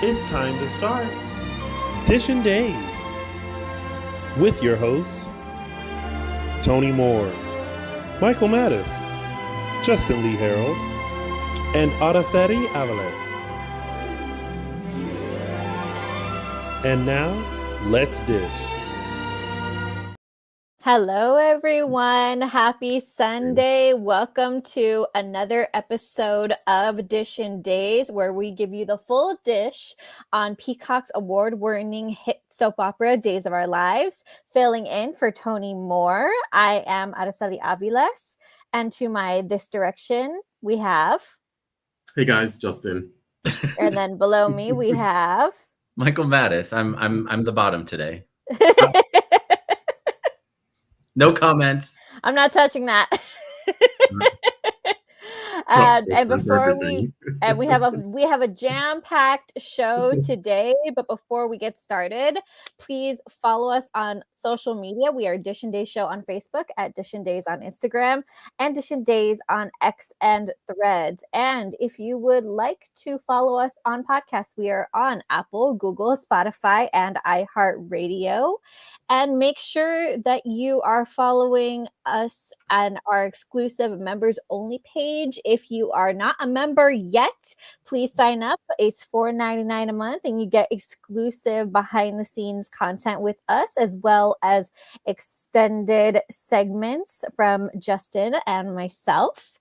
it's time to start Dishin Days with your hosts, Tony Moore, Michael Mattis, Justin Lee Hareld, and Araceli Aviles. And now, let's dish. Hello, everyone. Happy Sunday. Welcome to another episode of Dishin Days, where we give you the full dish on Peacock's award-winning hit soap opera, Days of Our Lives. Filling in for Tony Moore, I am Araceli Aviles. And to my this direction, we have... Hey guys, Justin. And then below me, we have... Michael Mattis. I'm the bottom today. No comments. I'm not touching that. And before we have a jam-packed show today, but before we get started, please follow us on social media. We are Dishin Days Show on Facebook, at Dishin Days on Instagram, and Dishin Days on X and Threads. And if you would like to follow us on podcasts, we are on Apple, Google, Spotify, and iHeartRadio. And make sure that you are following us on our exclusive members only page. If you are not a member yet, please sign up. It's $4.99 a month, and you get exclusive behind the scenes content with us, as well as extended segments from Justin and myself.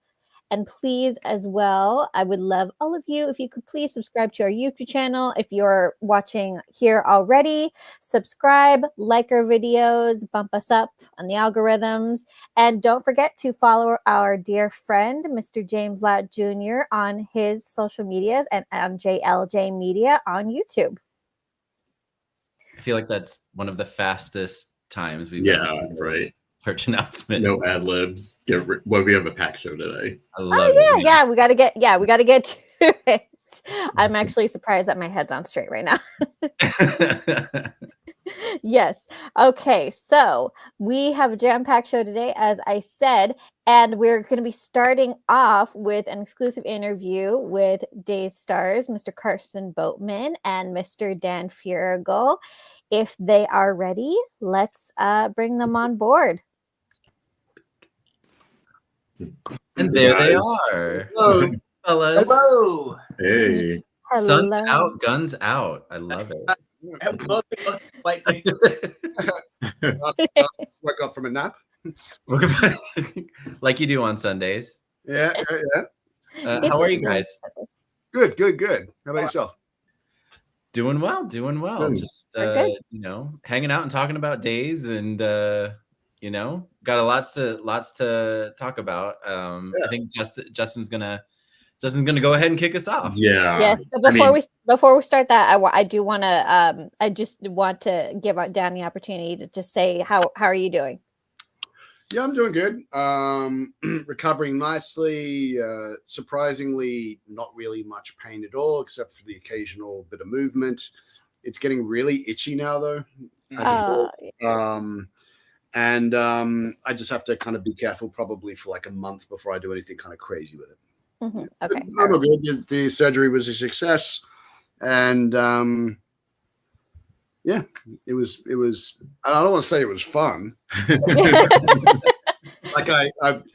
And please, as well, I would love all of you if you could please subscribe to our YouTube channel. If you're watching here already, subscribe, like our videos, bump us up on the algorithms. And don't forget to follow our dear friend, Mr. James Lott Jr. on his social medias and on JLJ Media on YouTube. I feel like that's one of the fastest times we've right. Church announcement. No ad libs. We have a pack show today. I love it. Yeah, we gotta get to it. I'm actually surprised that my head's on straight right now. Yes. Okay, so we have a jam-packed show today, as I said, and we're going to be starting off with an exclusive interview with Days stars, Mr. Carson Boatman and Mr. Dan Feurriegel. If they are ready, let's bring them on board. And there they are. Hello. Fellas. Hello. Hey. Sun's out, guns out. I love it. Woke up from a nap. Like you do on Sundays. Yeah. How are you guys? Good. How about yourself? Doing well. Just hanging out and talking about days, and got lots to talk about. I think Justin's gonna go ahead and kick us off. Yeah. Yes, but before we start that, I just want to give Dan the opportunity to just say how are you doing? Yeah, I'm doing good. Recovering nicely. Surprisingly, not really much pain at all, except for the occasional bit of movement. It's getting really itchy now, though. And I just have to kind of be careful, probably for like a month before I do anything kind of crazy with it. Mm-hmm. Okay. I'm good. The surgery was a success, and it was. I don't want to say it was fun. Like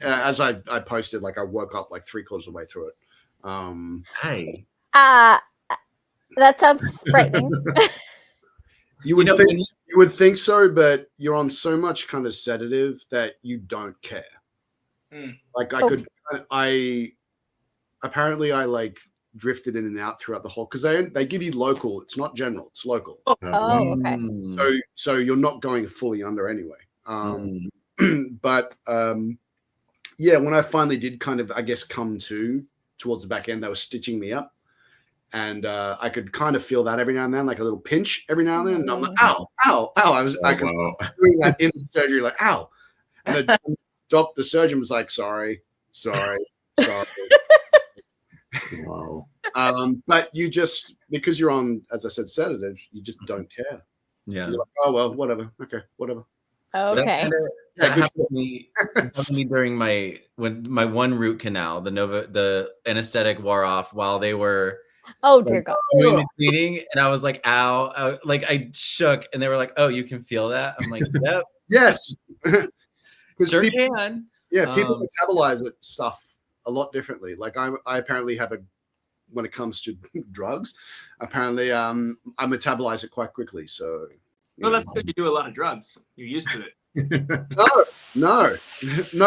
as I posted, like I woke up like 3/4 of the way through it. Hey. That sounds frightening. You would think so, but you're on so much kind of sedative that you don't care. Like I like drifted in and out throughout the whole, because they give you local. It's not general. It's local. Oh, okay. So you're not going fully under anyway. But when I finally did kind of, I guess, come to towards the back end, they were stitching me up. And I could kind of feel that every now and then, like a little pinch every now and then. And I'm like, ow. I was doing that in the surgery, like, ow. And the surgeon was like, sorry. Wow. But you just, because you're on, as I said, sedative, you just don't care. Yeah. You're like, oh, well, whatever. Okay, whatever. Okay. That happened to me during my one root canal. The anesthetic wore off while they were Oh dear God. doing the cleaning, and I was like, ow, like I shook, and they were like, oh, you can feel that? I'm like, yep, Yes. sure people, can. Yeah, people metabolize stuff a lot differently. Like I apparently have when it comes to drugs, apparently I metabolize it quite quickly. So Well, that's because you do a lot of drugs. You're used to it. No,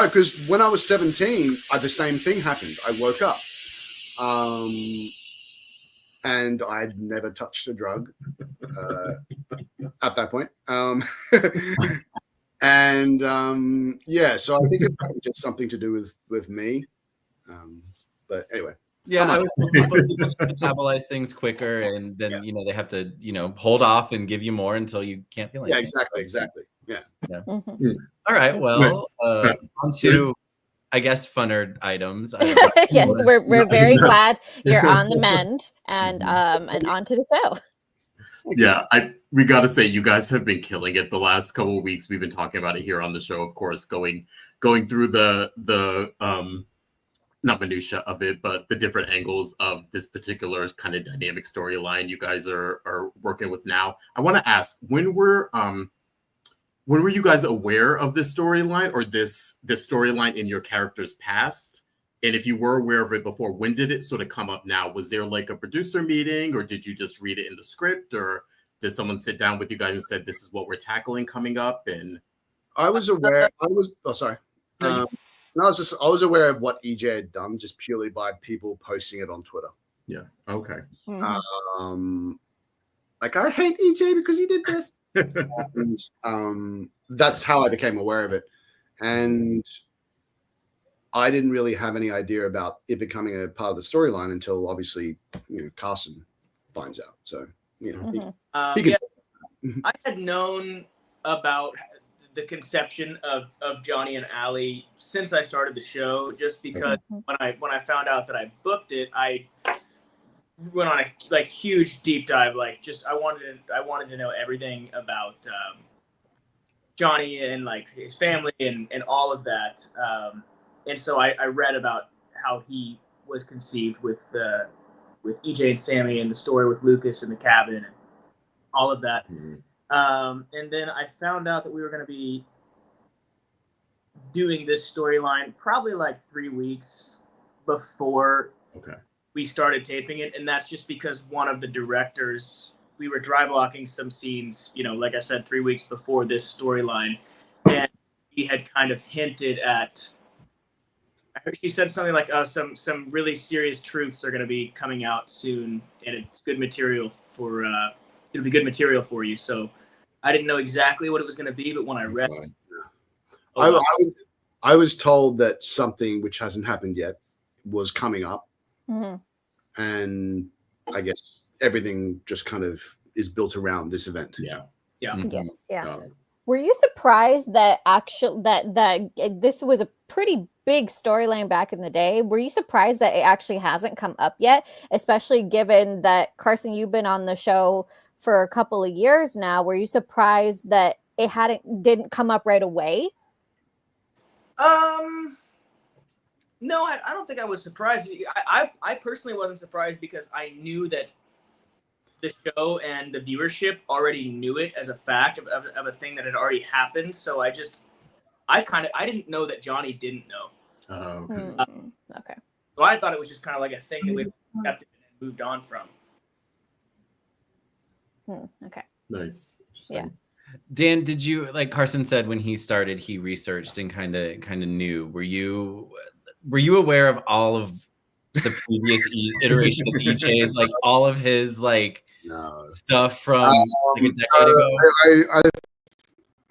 because when I was 17, the same thing happened. I woke up, and I'd never touched a drug at that point. Yeah, so I think it's probably just something to do with me. But anyway. Yeah, I was people just metabolize things quicker, and then they have to hold off and give you more until you can't feel anything. Yeah, exactly. Yeah. Mm-hmm. All right, well, on to I guess funner items. Yes, we're very glad you're on the mend, and on to the show. Yeah, we got to say you guys have been killing it the last couple of weeks. We've been talking about it here on the show, of course, going through the not minutia of it, but the different angles of this particular kind of dynamic storyline you guys are working with now. I want to ask, when were you guys aware of this storyline, or this storyline in your character's past? And if you were aware of it before, when did it sort of come up now? Was there like a producer meeting, or did you just read it in the script, or did someone sit down with you guys and said, this is what we're tackling coming up? And I was aware. I was aware of what EJ had done just purely by people posting it on Twitter. Yeah. Okay. Mm-hmm. Like, I hate EJ because he did this. And, that's how I became aware of it. And I didn't really have any idea about it becoming a part of the storyline until obviously, Carson finds out. So, Mm-hmm. I had known about the conception of Johnny and Allie since I started the show, just because when I found out that I booked it, I went on a huge deep dive. I wanted to know everything about Johnny and his family and all of that. And so I read about how he was conceived with EJ and Sammy, and the story with Lucas in the cabin and all of that. And then I found out that we were going to be doing this storyline probably 3 weeks before we started taping it. And that's just because one of the directors, we were dry blocking some scenes, like I said, 3 weeks before this storyline. And he had kind of hinted at, I heard she said something like, some really serious truths are going to be coming out soon, and it's good material for, it'll be good material for you. So I didn't know exactly what it was going to be, but when I read it, I was told that something which hasn't happened yet was coming up. Mm-hmm. And I guess everything just kind of is built around this event. Yeah. Yes. Yeah. Were you surprised that that this was a pretty big storyline back in the day? Were you surprised that it actually hasn't come up yet, especially given that, Carson, you've been on the show for a couple of years now? Were you surprised that it didn't come up right away? No, I don't think I was surprised. I personally wasn't surprised because I knew that the show and the viewership already knew it as a fact of a thing that had already happened. So I didn't know that Johnny didn't know. Oh, okay. Okay. So I thought it was just kind of like a thing that we accepted and moved on from. Okay. Nice. Yeah. Dan, did you, like Carson said, when he started, he researched and kind of knew. Were you aware of all of the previous iteration of EJ's, all of his stuff from a decade ago?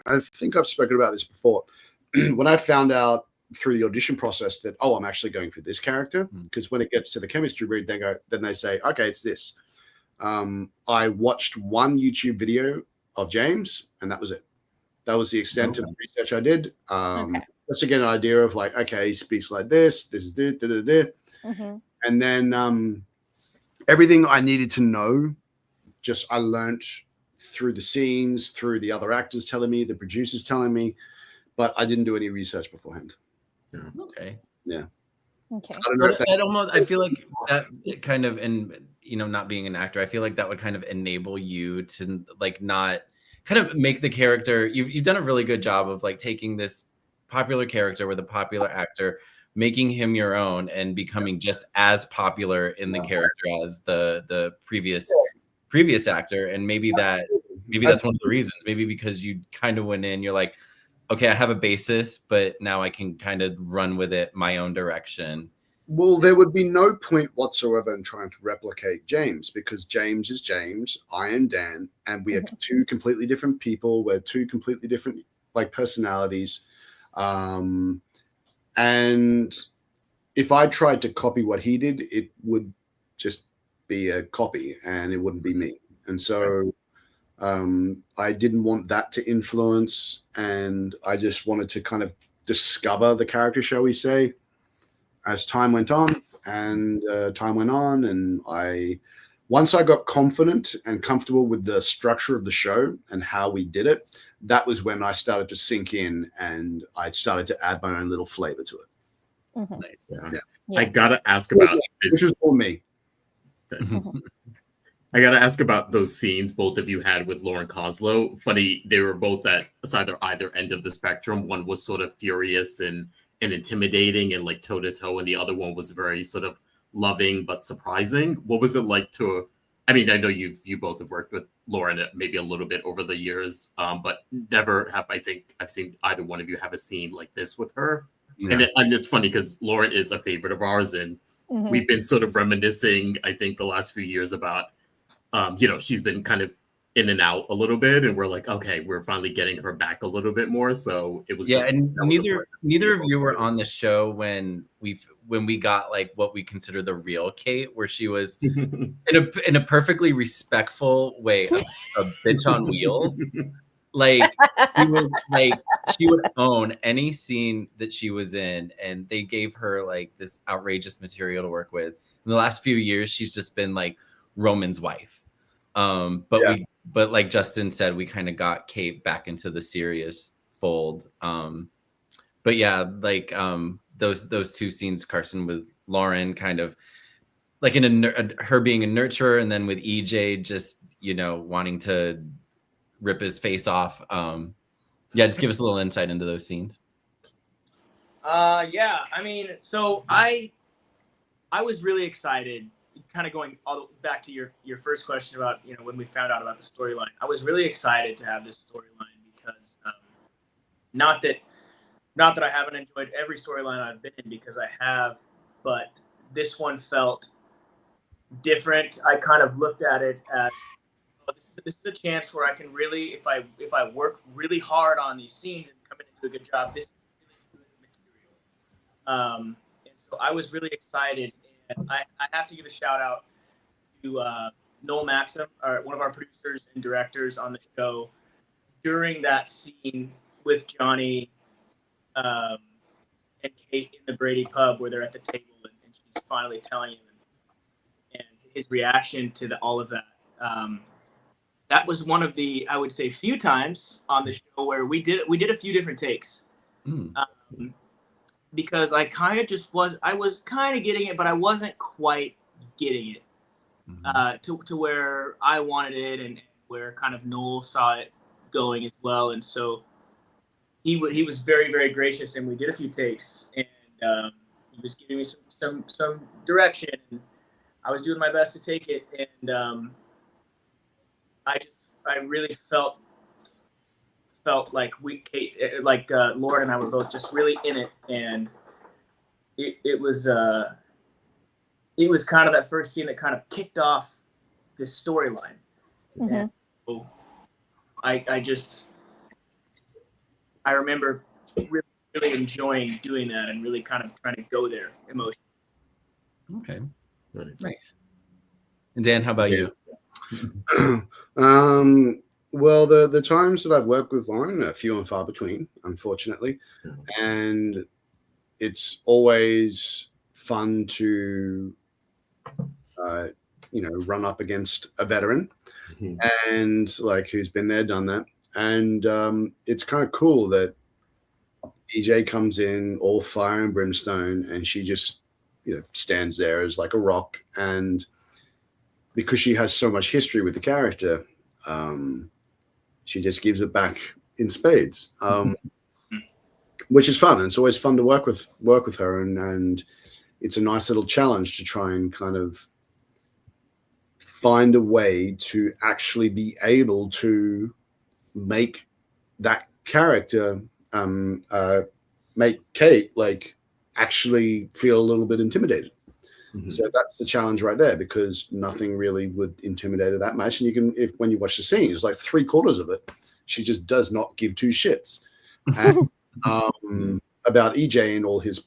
I think I've spoken about this before. When I found out through the audition process that, I'm actually going for this character, because when it gets to the chemistry read, then they say, okay, it's this. I watched one YouTube video of James, and that was it. That was the extent of the research I did. Just to get an idea of he speaks like this. This is and then everything I needed to know, I learned through the scenes, through the other actors telling me, the producers telling me, but I didn't do any research beforehand. Okay. Yeah. Okay. I don't know if I feel like that kind of, and not being an actor, I feel like that would kind of enable you to like not kind of make the character. You've done a really good job of like taking this popular character with a popular actor, making him your own, and becoming just as popular in the character as the previous actor. And maybe that's one of the reasons. Maybe because you kind of went in, you're like, okay, I have a basis, but now I can kind of run with it my own direction. Well, there would be no point whatsoever in trying to replicate James, because James is James, I am Dan, and we are two completely different people. We're two completely different like personalities. And if I tried to copy what he did, it would just be a copy and it wouldn't be me. And so I didn't want that to influence, and I just wanted to kind of discover the character, shall we say, as time went on. And once I got confident and comfortable with the structure of the show and how we did it, that was when I started to sink in, and I started to add my own little flavor to it. Nice. Yeah. I gotta ask about this is for me. I gotta ask about those scenes both of you had with Lauren Coslo. Funny, they were both at either end of the spectrum. One was sort of furious and intimidating and like toe to toe, and the other one was very sort of loving but surprising. What was it like to? I mean, I know you both have worked with Lauren maybe a little bit over the years, but never have I think I've seen either one of you have a scene like this with her. Yeah. And it's funny because Lauren is a favorite of ours, and we've been sort of reminiscing, I think, the last few years about, she's been kind of in and out a little bit, and we're like, okay, we're finally getting her back a little bit more. So it was and neither of you were on the show when we got like what we consider the real Kate, where she was in a perfectly respectful way a bitch on wheels. Like she would own any scene that she was in, and they gave her like this outrageous material to work with. In the last few years, she's just been like Roman's wife. But like Justin said, we kind of got Kate back into the serious fold. But yeah, like those two scenes, Carson with Lauren, kind of like her being a nurturer, and then with EJ just wanting to rip his face off. Just give us a little insight into those scenes. I mean, so I was really excited, kind of going all back to your first question about when we found out about the storyline. I was really excited to have this storyline because not that I haven't enjoyed every storyline I've been in, because I have, but this one felt different. I kind of looked at it as this is a chance where I can really, if I work really hard on these scenes and come in and do a good job, this is really good material. And so I was really excited, and I have to give a shout out to Noel Maxim, one of our producers and directors on the show. During that scene with Johnny and Kate in the Brady pub, where they're at the table and she's finally telling him, and his reaction to all of that. That was one of the, I would say, few times on the show where we did a few different takes, because I was kind of getting it, but I wasn't quite getting it to where I wanted it, and where kind of Noel saw it going as well. And so he was very, very gracious, and we did a few takes, and he was giving me some direction, and I was doing my best to take it, and I really felt like Lauren and I were both just really in it, and it was kind of that first scene that kind of kicked off this storyline. And so I remember really, really enjoying doing that, and really kind of trying to go there emotionally. Okay, nice. And Dan, how about you? Well, the times that I've worked with Lauren are few and far between, unfortunately, and it's always fun to run up against a veteran and like who's been there, done that, and it's kind of cool that EJ comes in all fire and brimstone, and she just stands there as like a rock, and because she has so much history with the character, she just gives it back in spades, which is fun. And it's always fun to work with her, and it's a nice little challenge to try and kind of find a way to actually be able to make that character, make Kate like actually feel a little bit intimidated. So that's the challenge right there, because nothing really would intimidate her that much. And you can, when you watch the scene, it's like 3/4 of it, she just does not give two shits and, about EJ and all his,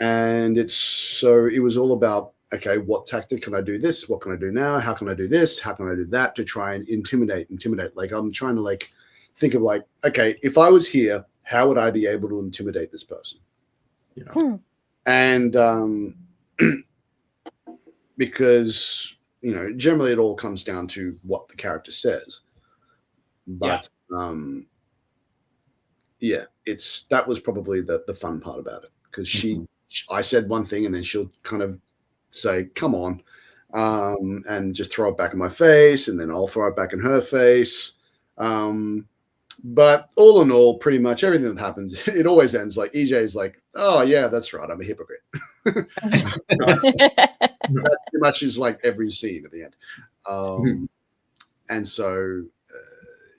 and it was all about, okay, what tactic can I do this? What can I do now? How can I do this? How can I do that to try and intimidate? Like, I'm trying to like think of like, okay, if I was here, how would I be able to intimidate this person? And because generally it all comes down to what the character says, but that was probably the fun part about it, because I said one thing and then she'll kind of say, come on, and just throw it back in my face, and then I'll throw it back in her face. But all in all, pretty much everything that happens, it always ends like EJ's like, oh yeah, that's right, I'm a hypocrite. That pretty much is like every scene at the end. And so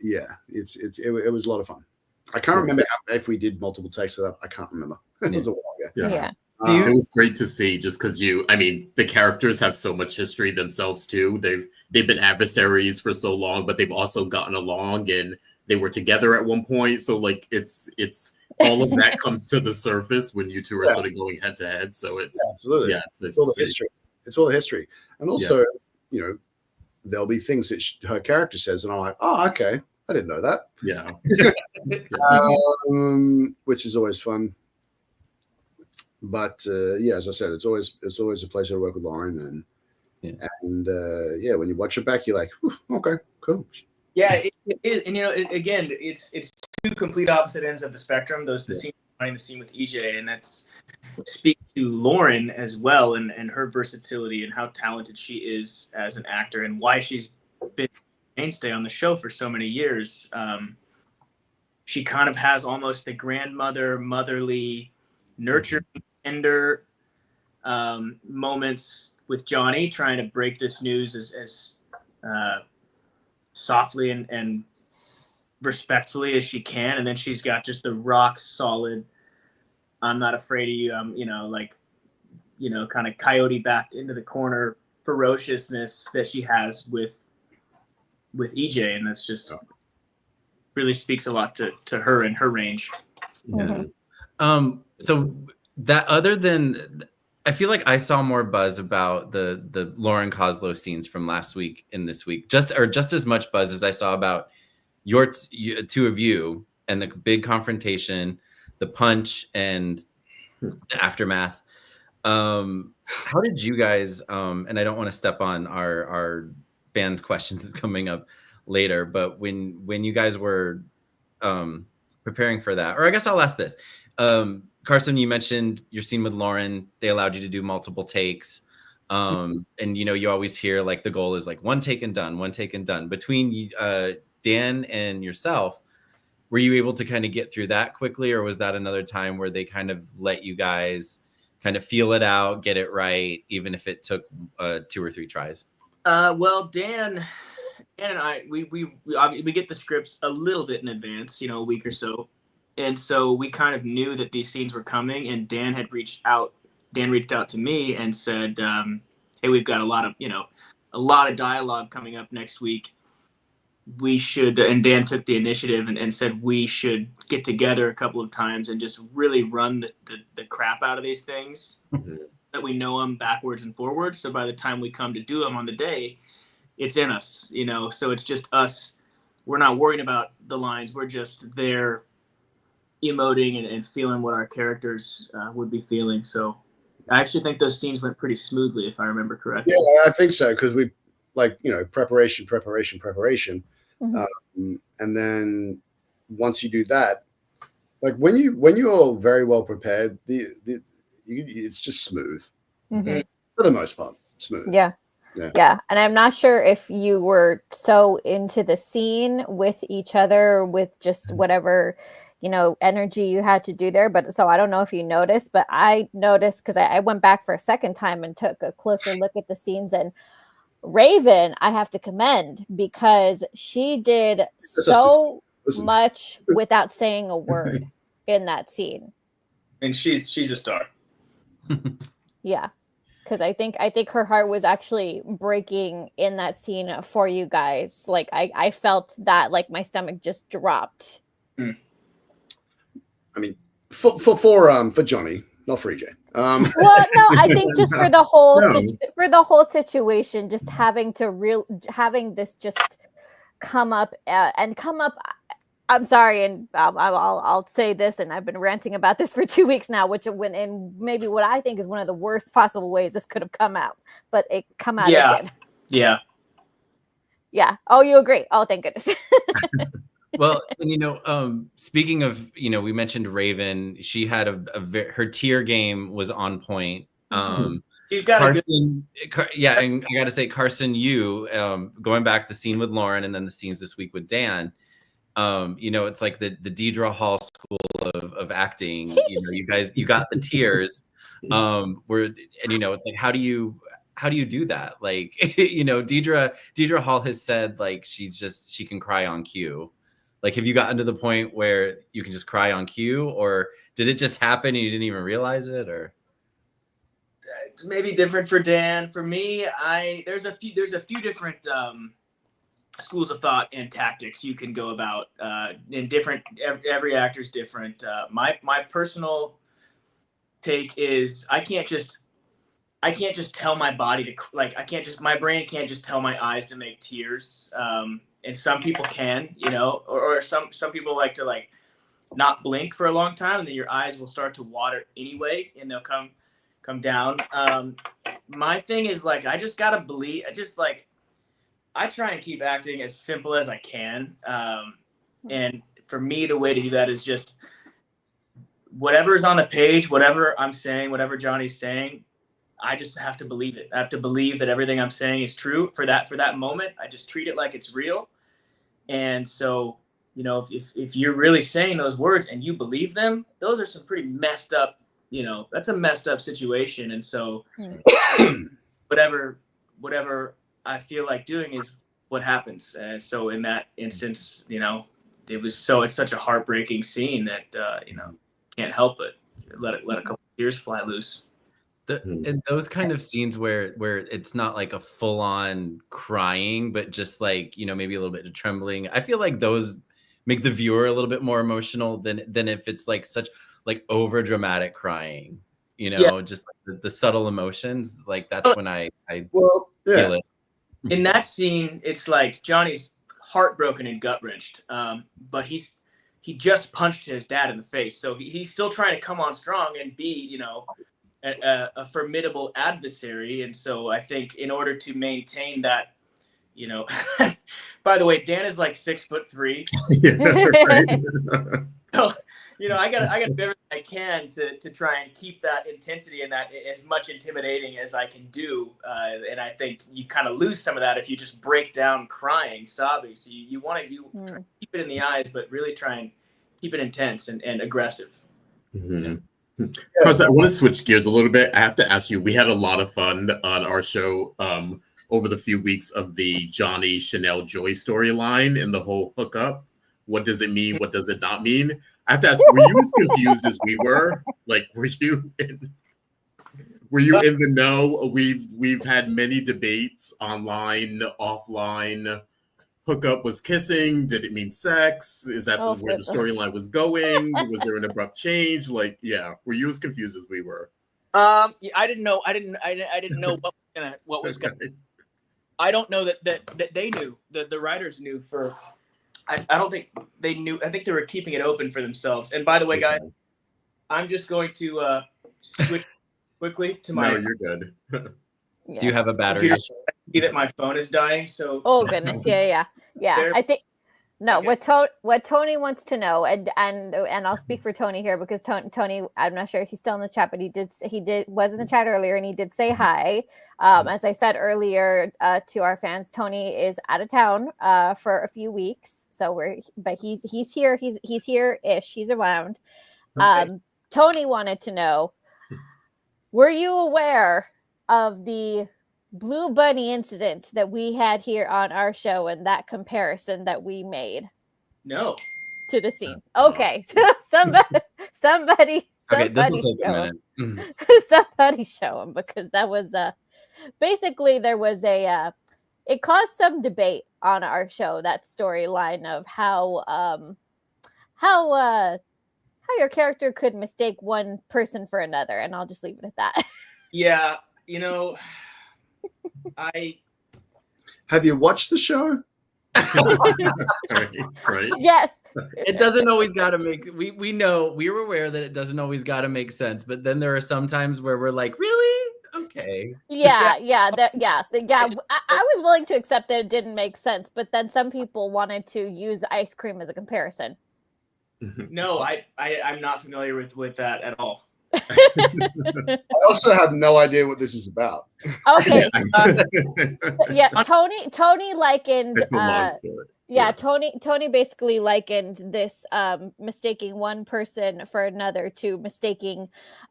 it was a lot of fun. I can't remember if we did multiple takes of that. I can't remember. It was a while ago. It was great to see, just because the characters have so much history themselves too. They've been adversaries for so long, but they've also gotten along, and they were together at one point. So like it's all of that comes to the surface when you two are sort of going head to head. So it's absolutely it's all the history. It's all the history, and also there'll be things that her character says, and I'm like, oh, okay, I didn't know that. Which is always fun. But as I said, it's always a pleasure to work with Lauren, and when you watch it back, you're like, okay, cool. Yeah, it is, and again, it's two complete opposite ends of the spectrum. The scene behind the scene with EJ, and that's speaks to Lauren as well, and her versatility and how talented she is as an actor, and why she's been a mainstay on the show for so many years. She kind of has almost a grandmother, motherly, nurturing, tender moments with Johnny, trying to break this news as softly and respectfully as she can, and then she's got just the rock solid, I'm not afraid of you, kind of coyote backed into the corner ferociousness that she has with EJ, and that's just really speaks a lot to her and her range. So that, other than, I feel like I saw more buzz about the Lauren Coslo scenes from last week and this week, just as much buzz as I saw about your two of you and the big confrontation, the punch, and the aftermath. How did you guys? And I don't want to step on our band questions is coming up later, but when you guys were preparing for that, or I guess I'll ask this. Carson, you mentioned your scene with Lauren. They allowed you to do multiple takes. And you always hear like the goal is like one take and done. Between Dan and yourself, were you able to kind of get through that quickly, or was that another time where they kind of let you guys kind of feel it out, get it right, even if it took 2 or 3 tries? Well, Dan and I, we get the scripts a little bit in advance, a week or so. And so we kind of knew that these scenes were coming, and Dan reached out to me and said, hey, we've got a lot of dialogue coming up next week. We should, and Dan took the initiative and said we should get together a couple of times and just really run the crap out of these things, that we know them backwards and forwards. So by the time we come to do them on the day, it's in us, so it's just us. We're not worrying about the lines. We're just there emoting and feeling what our characters would be feeling. So I actually think those scenes went pretty smoothly, if I remember correctly. Yeah, I think so, because we preparation. And then once you do that, like when you're very well prepared, it's just smooth for the most part. smooth. Yeah. And I'm not sure if you were so into the scene with each other, with just whatever, energy you had to do there. But so I don't know if you noticed, but I noticed because I went back for a second time and took a closer look at the scenes. And Raven, I have to commend because she did so much without saying a word in that scene. And she's a star. Yeah. Because I think her heart was actually breaking in that scene for you guys. Like I felt that, like my stomach just dropped. I mean, for Johnny, not for EJ. Well, no, I think just for the whole situation, just having this just come up. I'm sorry, and I'll say this, and I've been ranting about this for 2 weeks now, which in maybe what I think is one of the worst possible ways this could have come out, but it come out. Yeah. It did. Yeah. Oh, you agree? Oh, thank goodness. Well, and speaking of, we mentioned Raven. She had her tear game was on point. She's got Carson, and I got to say, Carson, going back the scene with Lauren and then the scenes this week with Dan. It's like the Deidre Hall School of acting. You got the tears. It's like, how do you do that? Like, Deidre Hall has said like she can cry on cue. Like, have you gotten to the point where you can just cry on cue, or did it just happen and you didn't even realize it? Or it's maybe different for Dan. For me, there's a few different schools of thought and tactics you can go about. In different, every actor's different. My personal take is I can't just tell my body to, like, my brain can't just tell my eyes to make tears. And some people can, or some people like to like not blink for a long time, and then your eyes will start to water anyway, and they'll come down. My thing is like, I just gotta believe. I try and keep acting as simple as I can. And for me, the way to do that is just whatever's on the page, whatever I'm saying, whatever Johnny's saying, I just have to believe it. I have to believe that everything I'm saying is true for that moment. I just treat it like it's real. And so, if you're really saying those words and you believe them, those are some pretty messed up, that's a messed up situation. And so whatever I feel like doing is what happens. And so in that instance, it's such a heartbreaking scene that, can't help it. Let a couple of tears fly loose. And those kind of scenes where it's not like a full-on crying, but just like, maybe a little bit of trembling. I feel like those make the viewer a little bit more emotional than if it's like such like over dramatic crying, just like the subtle emotions. Like that's when I feel it. In that scene, it's like Johnny's heartbroken and gut wrenched, but he just punched his dad in the face, so he's still trying to come on strong and be, a formidable adversary. And so I think in order to maintain that, by the way, Dan is like 6'3". So, I got to do everything I can to try and keep that intensity and that as much intimidating as I can do. And I think you kind of lose some of that if you just break down crying, sobbing. So you want to keep it in the eyes, but really try and keep it intense and aggressive. Mm-hmm. Because I want to switch gears a little bit. I have to ask you, we had a lot of fun on our show over the few weeks of the Johnny Chanel Joy storyline and the whole hookup. What does it mean? What does it not mean? I have to ask, were you as confused as we were? Like, were you in the know? We've had many debates online, offline. Hookup was kissing. Did it mean sex? Is that where the storyline was going? Was there an abrupt change? Like, yeah, were you as confused as we were? I didn't know. I didn't know what was gonna. I don't know that they knew. The writers knew for. I don't think they knew. I think they were keeping it open for themselves. And by the way, guys, I'm just going to switch quickly to my. No, you're good. Yes. Do you have a battery? I see that my phone is dying. So. Oh goodness! Yeah. I think No, Okay. what Tony wants to know, and I'll speak for Tony here because Tony, I'm not sure if he's still in the chat, but he was in the chat earlier and he did say hi. As I said earlier to our fans, Tony is out of town for a few weeks, so he's here. He's here-ish. He's around. Okay. Tony wanted to know, were you aware of the Blue Bunny incident that we had here on our show and that comparison that we made No. to the scene? Okay. somebody Okay, this will take a show minute. him. Somebody show him, because that was basically there was it caused some debate on our show, that storyline of how your character could mistake one person for another, and I'll just leave it at that. Yeah, Have you watched the show? Right. Yes. It doesn't always got to make. We know, we were aware that it doesn't always got to make sense, but then there are some times where we're like, really? Okay. Yeah. I was willing to accept that it didn't make sense, but then some people wanted to use ice cream as a comparison. No, I'm not familiar with that at all. I also have no idea what this is about. Okay. Yeah, Tony likened. It's a long story. Yeah, Tony basically likened this mistaking one person for another to mistaking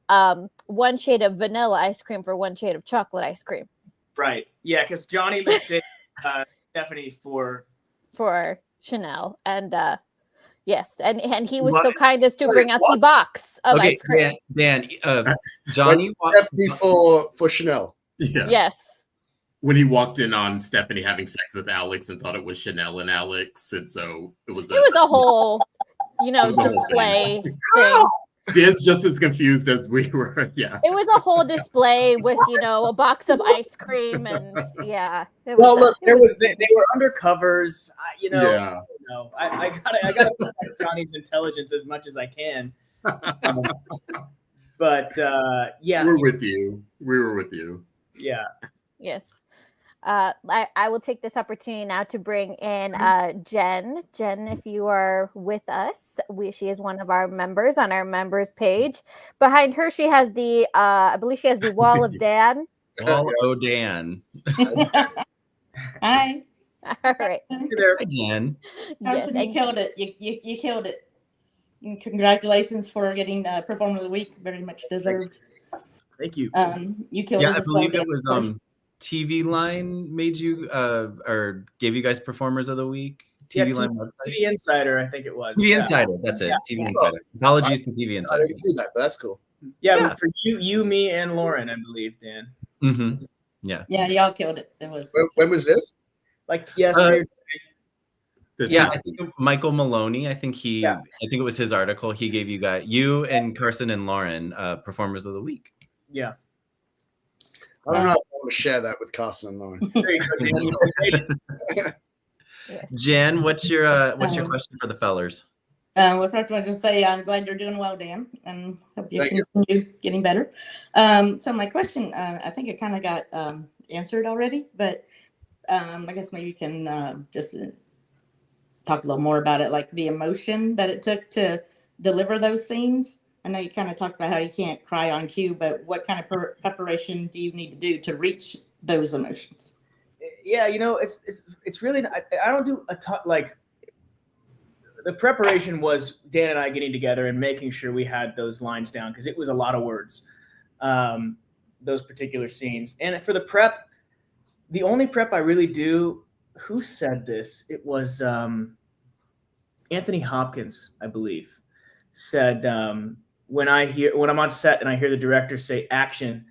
one shade of vanilla ice cream for one shade of chocolate ice cream. Right. Yeah, because Johnny mistook Stephanie for Chanel, and yes, and he was so kind as to bring out the box of Okay, ice cream. Dan, Johnny Stephanie for Chanel. Yeah. Yes. When he walked in on Stephanie having sex with Alex and thought it was Chanel and Alex, and so it was a whole, was a whole display thing. Dan's just as confused as we were. Yeah. It was a whole display with, a box of ice cream, and yeah. They were undercovers. Yeah. I gotta put Johnny's intelligence as much as I can. But yeah, we're with you. We were with you. Yeah. Yes. I will take this opportunity now to bring in Jen. Jen, if you are with us, she is one of our members on our members page. Behind her, she has I believe she has the Wall of Dan. Wall of Dan. Hi. All right. Hi, Jen. Carson, you killed it. You killed it. And congratulations for getting Performer of the Week. Very much deserved. Thank you. You killed it. Yeah, I believe it was TV Line made you or gave you guys Performers of the Week. TV Line website. TV Insider, I think it was. TV Insider, that's it. Yeah. TV Insider. Apologies to TV I Insider. didn't see that, but that's cool. Yeah, for you, me, and Lauren, I believe, Dan. Mm-hmm. Yeah. Yeah, y'all killed it. It was. When was this? Like yesterday. Yeah, I think Michael Maloney. I think it was his article. He gave you and Carson and Lauren Performers of the Week. Yeah. I don't know if I want to share that with Carson and Lauren. Yes. Jen, what's your question for the fellers? Well, first I want to say I'm glad you're doing well, Dan, and hope you continue getting better. So my question, I think it kind of got answered already, but I guess maybe you can just talk a little more about it, like the emotion that it took to deliver those scenes. I know you kind of talked about how you can't cry on cue, but what kind of preparation do you need to do to reach those emotions? Yeah, it's really, I don't do a ton, like, the preparation was Dan and I getting together and making sure we had those lines down, because it was a lot of words, those particular scenes. And for the prep, the only prep I really do, who said this? It was Anthony Hopkins, I believe, said, when I'm on set and I hear the director say action,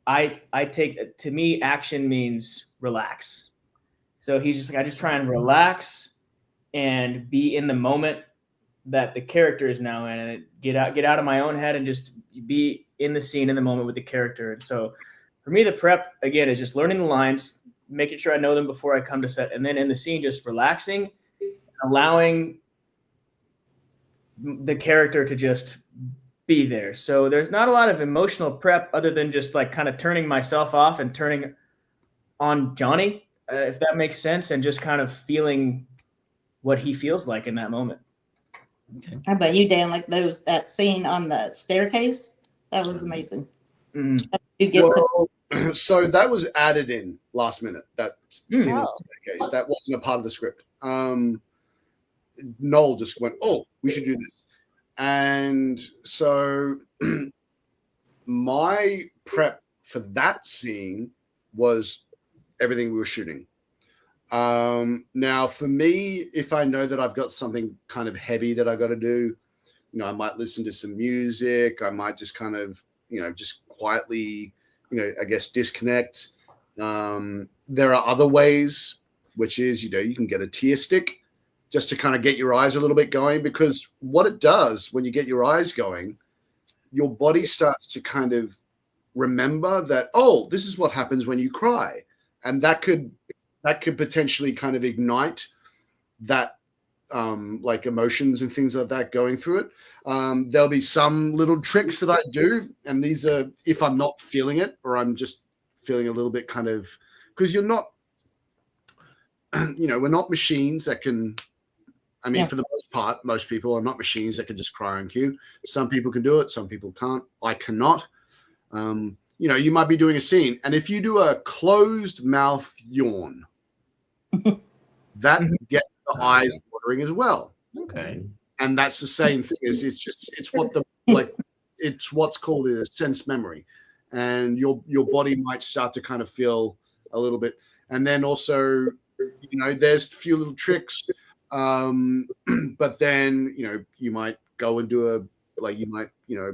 I take, to me, action means relax. So he's just like, I just try and relax and be in the moment that the character is now in, and get out of my own head and just be in the scene, in the moment with the character. And so for me, the prep, again, is just learning the lines, making sure I know them before I come to set, and then in the scene, just relaxing, allowing the character to just be there. So there's not a lot of emotional prep other than just like kind of turning myself off and turning on Johnny, if that makes sense, and just kind of feeling what he feels like in that moment. Okay. How about you, Dan? Like that scene on the staircase, that was amazing. Mm. You get So that was added in last minute. That scene on Oh. the staircase, that wasn't a part of the script. Noel just went, "Oh, we should do this," and so my prep for that scene was everything we were shooting. Now, for me, if I know that I've got something kind of heavy that I got to do, I might listen to some music. I might just kind of, just quietly, I guess disconnect. There are other ways, which is, you can get a tear stick just to kind of get your eyes a little bit going, because what it does when you get your eyes going, your body starts to kind of remember that, oh, this is what happens when you cry. And that could potentially kind of ignite that like emotions and things like that going through it. There'll be some little tricks that I do, and these are if I'm not feeling it or I'm just feeling a little bit kind of, because you're not, we're not machines that can, for the most part, most people are not machines that can just cry on cue. Some people can do it, some people can't. I cannot. You might be doing a scene, and if you do a closed mouth yawn, that gets the eyes watering as well. Okay. And that's the same thing. It's what's called a sense memory, and your body might start to kind of feel a little bit. And then also, there's a few little tricks, but then you might go and do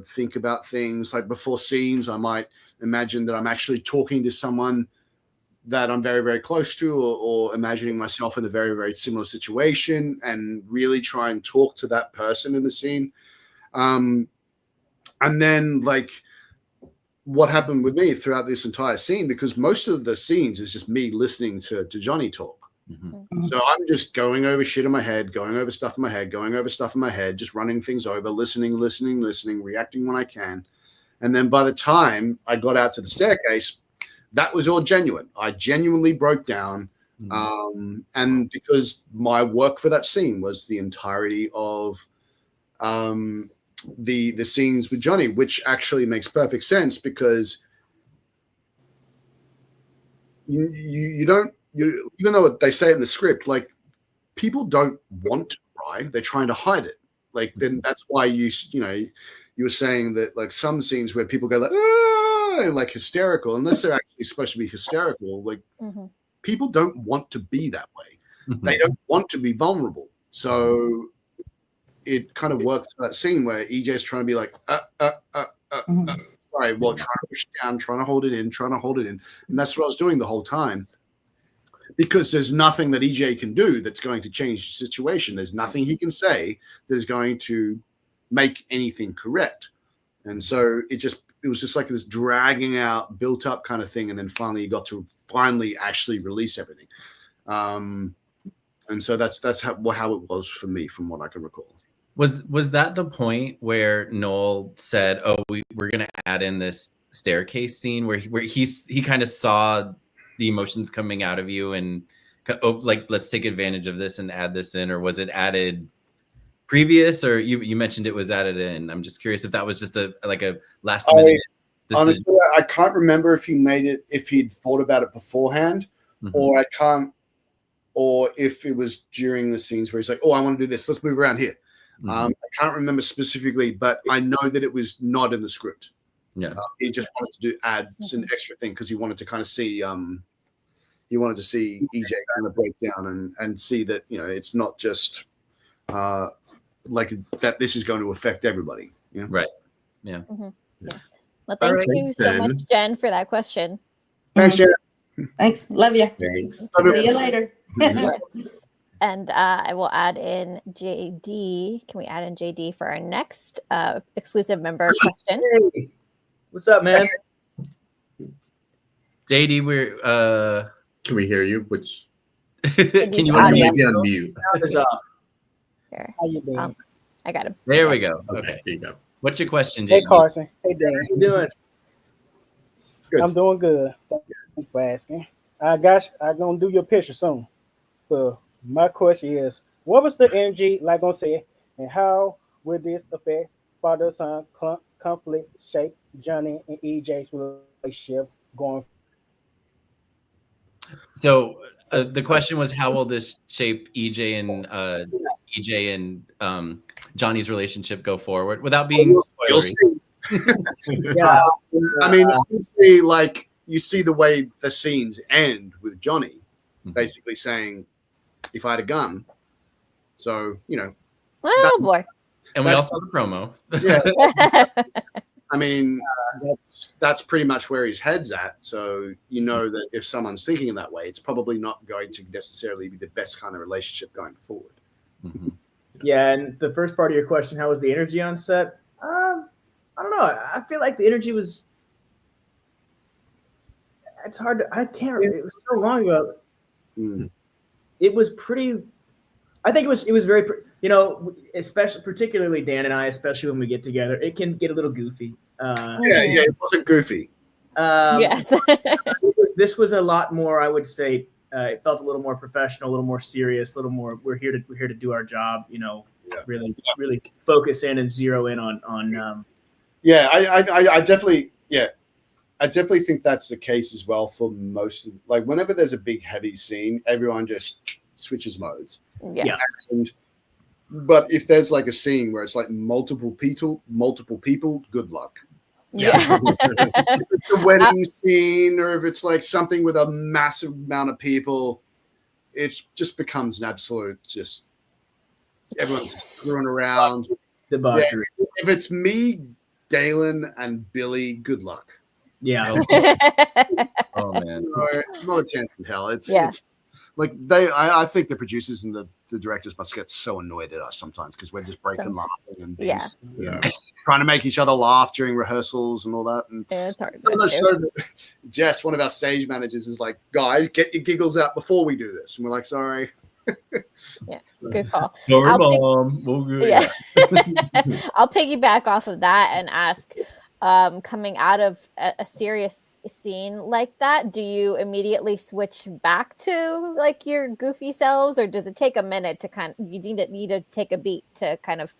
think about things like before scenes. I might imagine that I'm actually talking to someone that I'm very, very close to, or imagining myself in a very, very similar situation, and really try and talk to that person in the scene. And then what happened with me throughout this entire scene, because most of the scenes is just me listening to Johnny talk. Mm-hmm. So I'm just going over shit in my head, going over stuff in my head, just running things over, listening, reacting when I can. And then by the time I got out to the staircase, that was all genuine. I genuinely broke down. And because my work for that scene was the entirety of the scenes with Johnny, which actually makes perfect sense, because you don't, even though they say it in the script, people don't want to cry, they're trying to hide it. Then that's why you were saying that some scenes where people go hysterical, unless they're actually supposed to be hysterical, people don't want to be that way. They don't want to be vulnerable. So it kind of works for that scene where EJ's trying to be sorry, well, trying to push it down, trying to hold it in. And that's what I was doing the whole time. Because there's nothing that EJ can do that's going to change the situation. There's nothing he can say that is going to make anything correct. And so it was just like this dragging out, built up kind of thing. And then finally you got to actually release everything. And so that's how it was for me, from what I can recall. Was that the point where Noel said, "Oh, we're going to add in this staircase scene," where he kind of saw the emotions coming out of you and let's take advantage of this and add this in? Or was it added previous, or you mentioned it was added in? I'm just curious if that was just a last minute decision. Honestly, I can't remember if he'd thought about it beforehand, or if it was during the scenes where he's like, "Oh, I want to do this, let's move around here." I can't remember specifically, but I know that it was not in the script. Yeah, he just wanted to add an extra thing because he wanted to kind of see EJ kind of break down and see that it's not just that this is going to affect everybody. Right. Yeah. Yes. Well, thank you so much, Jen, for that question. Thanks, Jen. Thanks. Love you. Thanks. See you later. And I will add in JD. Can we add in JD for our next exclusive member question? Hey, what's up, man? JD, we're Can we hear you? Which can you maybe on mute? Sound is off. Here. How you doing? I got him. There we go. Okay, here you go. What's your question, JD? Hey, Carson. Hey, Dan. How you doing? Good. I'm doing good. Thanks for asking. I'm gonna do your picture soon. So my question is, What was the energy like on set, and how will this affect father-son conflict shape Johnny and EJ's relationship going? So the question was, how will this shape EJ and Johnny's relationship go forward without being You'll spoilery? see. Yeah. I mean, obviously, like you see the way the scenes end with Johnny basically saying, "If I had a gun," so Oh boy. And we all saw the promo. Yeah. I mean, that's pretty much where his head's at. So you know that if someone's thinking in that way, it's probably not going to necessarily be the best kind of relationship going forward. Yeah, and the first part of your question, how was the energy on set? I don't know. I feel like the energy was. It's hard to. I can't. It was so long ago. It was pretty. I think it was very. Especially particularly Dan and I, especially when we get together, it can get a little goofy. It wasn't goofy. Yes. This was a lot more. I would say it felt a little more professional, a little more serious, a little more. We're here to do our job. Really focus in and zero in on. I definitely I definitely think that's the case as well for most of whenever there's a big heavy scene, everyone just switches modes. Yes. But if there's like a scene where it's like multiple people, good luck. Yeah. If it's a wedding scene, or if it's like something with a massive amount of people, it just becomes an absolute just everyone's screwing around. Debauchery. Yeah, if it's me, Galen, and Billy, good luck. Yeah. Oh man. Not a chance in hell. It's like I think the producers and the directors must get so annoyed at us sometimes because we're just breaking laughing and trying to make each other laugh during rehearsals and all that. And it's hard. Jess, one of our stage managers, is like, "Guys, get your giggles out before we do this," and we're like, "Sorry." Yeah, good call. Sorry, Mom. I'll piggyback off of that and ask, coming out of a serious scene like that, do you immediately switch back to like your goofy selves, or does it take a minute to you need to take a beat to kind of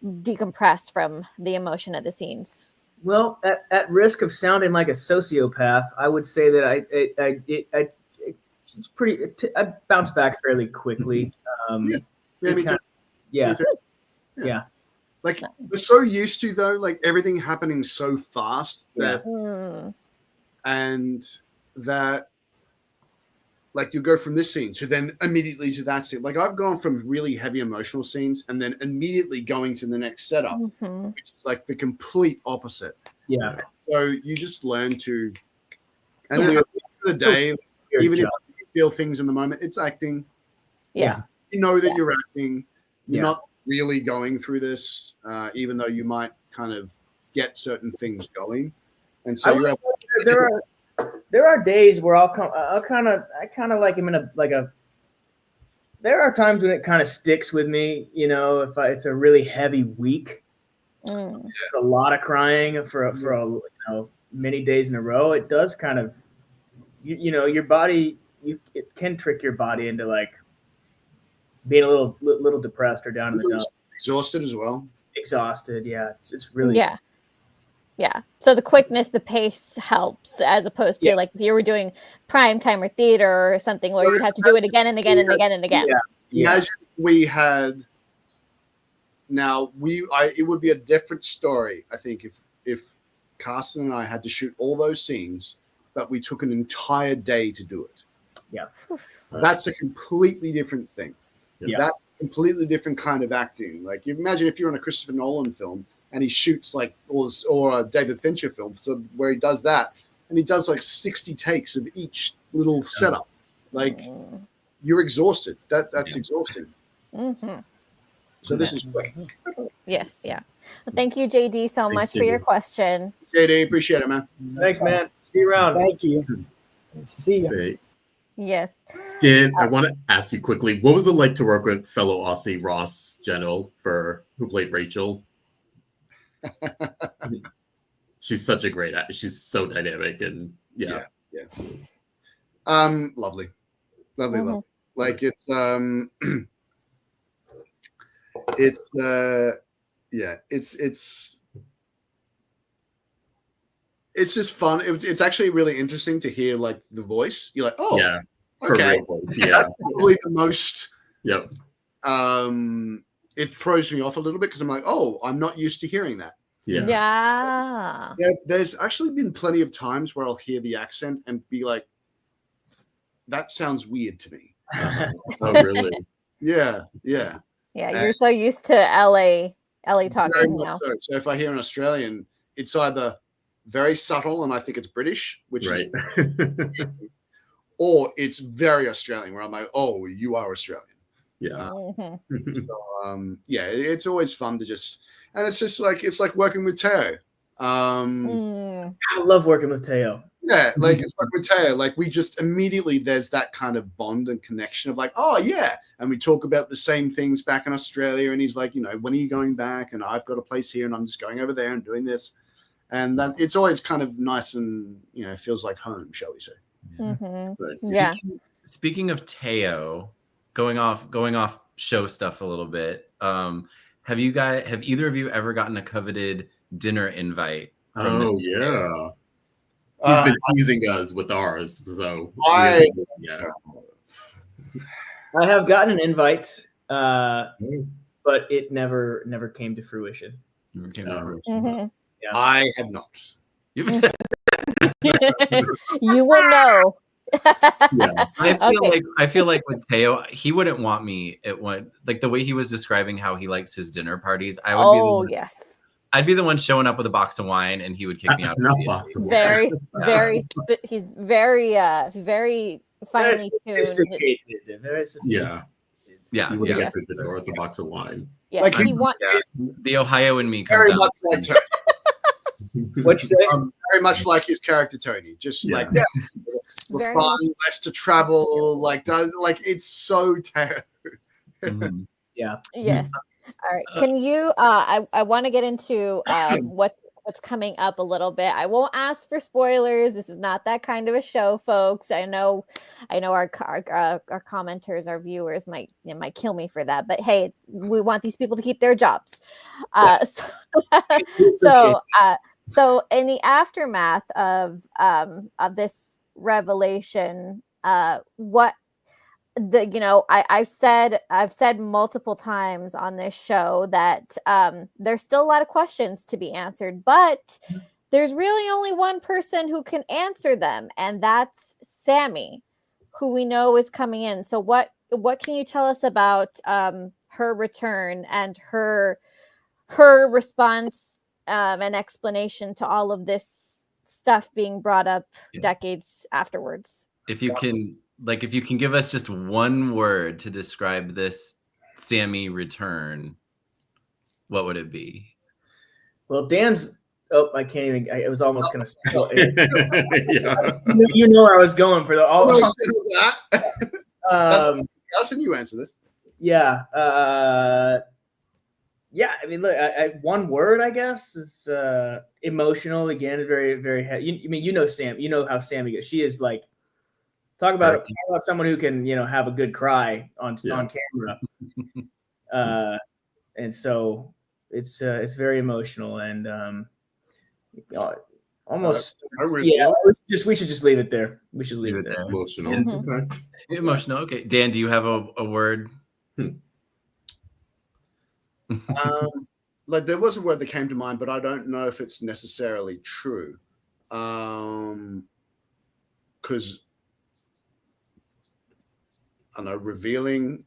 decompress from the emotion of the scenes? Well, at risk of sounding like a sociopath, I would say that it's pretty. I bounce back fairly quickly. Yeah. Like we're so used to like everything happening so fast that, and that, like you go from this scene to then immediately to that scene. Like I've gone from really heavy emotional scenes and then immediately going to the next setup, which is like the complete opposite. Yeah. So you just learn to, and at the end of the day, even if you feel things in the moment, it's acting. Yeah. You know that you're acting. You're not really going through this, even though you might kind of get certain things going. And so there are days where I kind of like am in a. There are times when it kind of sticks with me, if it's a really heavy week. It's a lot of crying for many days in a row. It does kind of, your body. It can trick your body into like being a little depressed or down in the dumps. Exhausted as well. Exhausted, yeah. It's really yeah. So the quickness, the pace helps, as opposed to like if you were doing prime time or theater or something where you have to do it again and again and again and again. Yeah. Imagine we had. Now it would be a different story, I think, if Carson and I had to shoot all those scenes, but we took an entire day to do it. Yeah. That's a completely different thing. Yeah. That's a completely different kind of acting. Like you imagine if you're on a Christopher Nolan film and he shoots like or a David Fincher film, so where he does that and he does like 60 takes of each little setup. Like you're exhausted. That's exhausting. So this is quick. Yes, yeah. Well, thank you, JD, so much for your question. JD, appreciate it, man. Thanks, man. See you around. Thank you. See you. Great. Yes. Dan, I want to ask you quickly, what was it like to work with fellow Aussie Ross Jeno who played Rachel? She's such a great actor. She's so dynamic and lovely. Like it's it's it's just fun. It's actually really interesting to hear like the voice. You're like, oh, yeah, okay, yeah, that's probably the most. Yep. It throws me off a little bit because I'm like, oh, I'm not used to hearing that. Yeah. There's actually been plenty of times where I'll hear the accent and be like, that sounds weird to me. Oh, really? Yeah. Yeah, you're so used to LA talking now. So if I hear an Australian, it's either very subtle and I think it's British, which Right. is, or it's very Australian where I'm like, oh, you are Australian. Yeah. So, it's always fun to just, and it's just like, it's like working with Teo. I love working with Teo. Yeah, like it's like with Teo, like we just immediately there's that kind of bond and connection of like, oh yeah, and we talk about the same things back in Australia, and he's like, you know, when are you going back? And I've got a place here, and I'm just going over there and doing this, and that it's always kind of nice and feels like home, shall we say? Yeah. Speaking of Teo, going off show stuff a little bit. Have either of you ever gotten a coveted dinner invite? Oh yeah. He's been teasing us with ours, so I have gotten an invite, but it never came to fruition. Yeah. I have not. You would know. Yeah. I feel like with Teo, he wouldn't want me at one, like the way he was describing how he likes his dinner parties. I would be the one, yes. I'd be the one showing up with a box of wine, and he would kick me out. He's very finely tuned. Very sophisticated. Yeah. You wouldn't get through the door with a box of wine. Yeah, like the Ohio in me comes very out. much like Tony. What you say? Very much like his character Tony, just like fun, less to travel, like it's so terrible. Yeah. Yes. All right. Can you? I want to get into what's coming up a little bit. I won't ask for spoilers. This is not that kind of a show, folks. I know our commenters, our viewers might kill me for that, but hey, we want these people to keep their jobs. So in the aftermath of this revelation, I've said multiple times on this show that there's still a lot of questions to be answered, but there's really only one person who can answer them, and that's Sammy, who we know is coming in. So what can you tell us about her return and her response and explanation to all of this stuff being brought up decades afterwards? If you can give us just one word to describe this Sammy return, what would it be? Well, Dan's. Oh, I can't even. I was almost going to say. You know where I was going for the all. Nelson, you answer this. Yeah. I mean, look. One word, I guess, is emotional. Again, very, very heavy. You know Sam. You know how Sammy goes. She is like. Talk about someone who can, have a good cry on camera. And so it's very emotional and almost we should just leave it there. We should leave it there. Emotional. Okay. Emotional. Okay. Dan, do you have a word? Like there was a word that came to mind, but I don't know if it's necessarily true. Because I know revealing.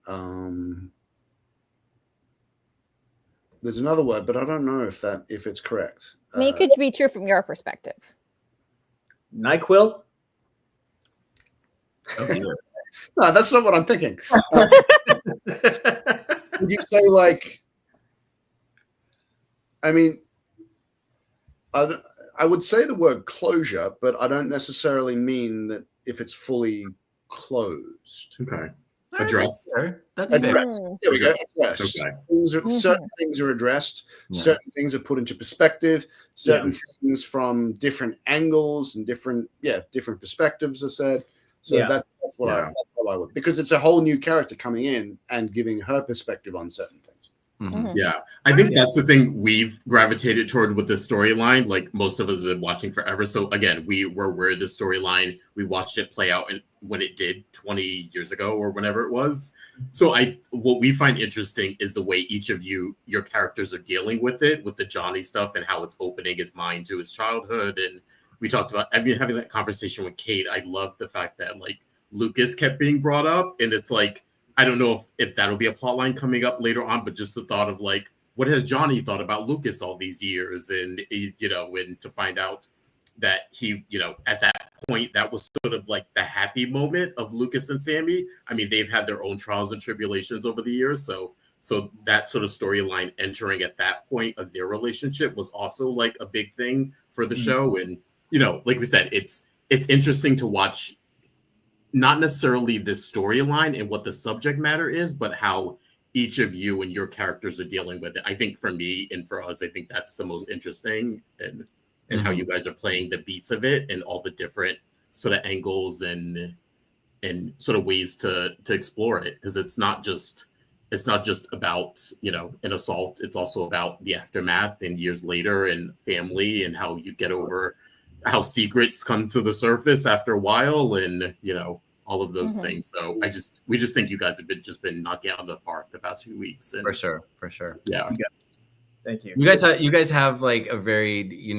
There's another word, but I don't know if it's correct. I mean, it could be true from your perspective. NyQuil? No, that's not what I'm thinking. Would you say like? I mean, I would say the word closure, but I don't necessarily mean that if it's fully closed. Okay. Addressed. That's addressed. There we go. Addressed. Okay. Certain things are addressed. Yeah. Certain things are put into perspective. Certain things from different angles and different perspectives are said. So that's what I would, because it's a whole new character coming in and giving her perspective on certain things. Yeah, I think that's the thing we've gravitated toward with the storyline. Like most of us have been watching forever. So again, we were aware of the storyline. We watched it play out when it did 20 years ago or whenever it was. So what we find interesting is the way each of your characters are dealing with it, with the Johnny stuff and how it's opening his mind to his childhood. And we talked about having that conversation with Kate. I love the fact that like Lucas kept being brought up, and it's like, I don't know if that'll be a plot line coming up later on, but just the thought of like, what has Johnny thought about Lucas all these years? And, and to find out that he, at that point, that was sort of like the happy moment of Lucas and Sammy. I mean, they've had their own trials and tribulations over the years. So that sort of storyline entering at that point of their relationship was also like a big thing for the show. And, like we said, it's interesting to watch, not necessarily the storyline and what the subject matter is, but how each of you and your characters are dealing with it. I think for me and for us, I think that's the most interesting, and how you guys are playing the beats of it and all the different sort of angles and sort of ways to explore it. Because it's not just about, an assault. It's also about the aftermath and years later and family and how you get over how secrets come to the surface after a while, and all of those things. So we just think you guys have been knocking out of the park the past few weeks. And, for sure. Yeah. Thank you. You guys have like a very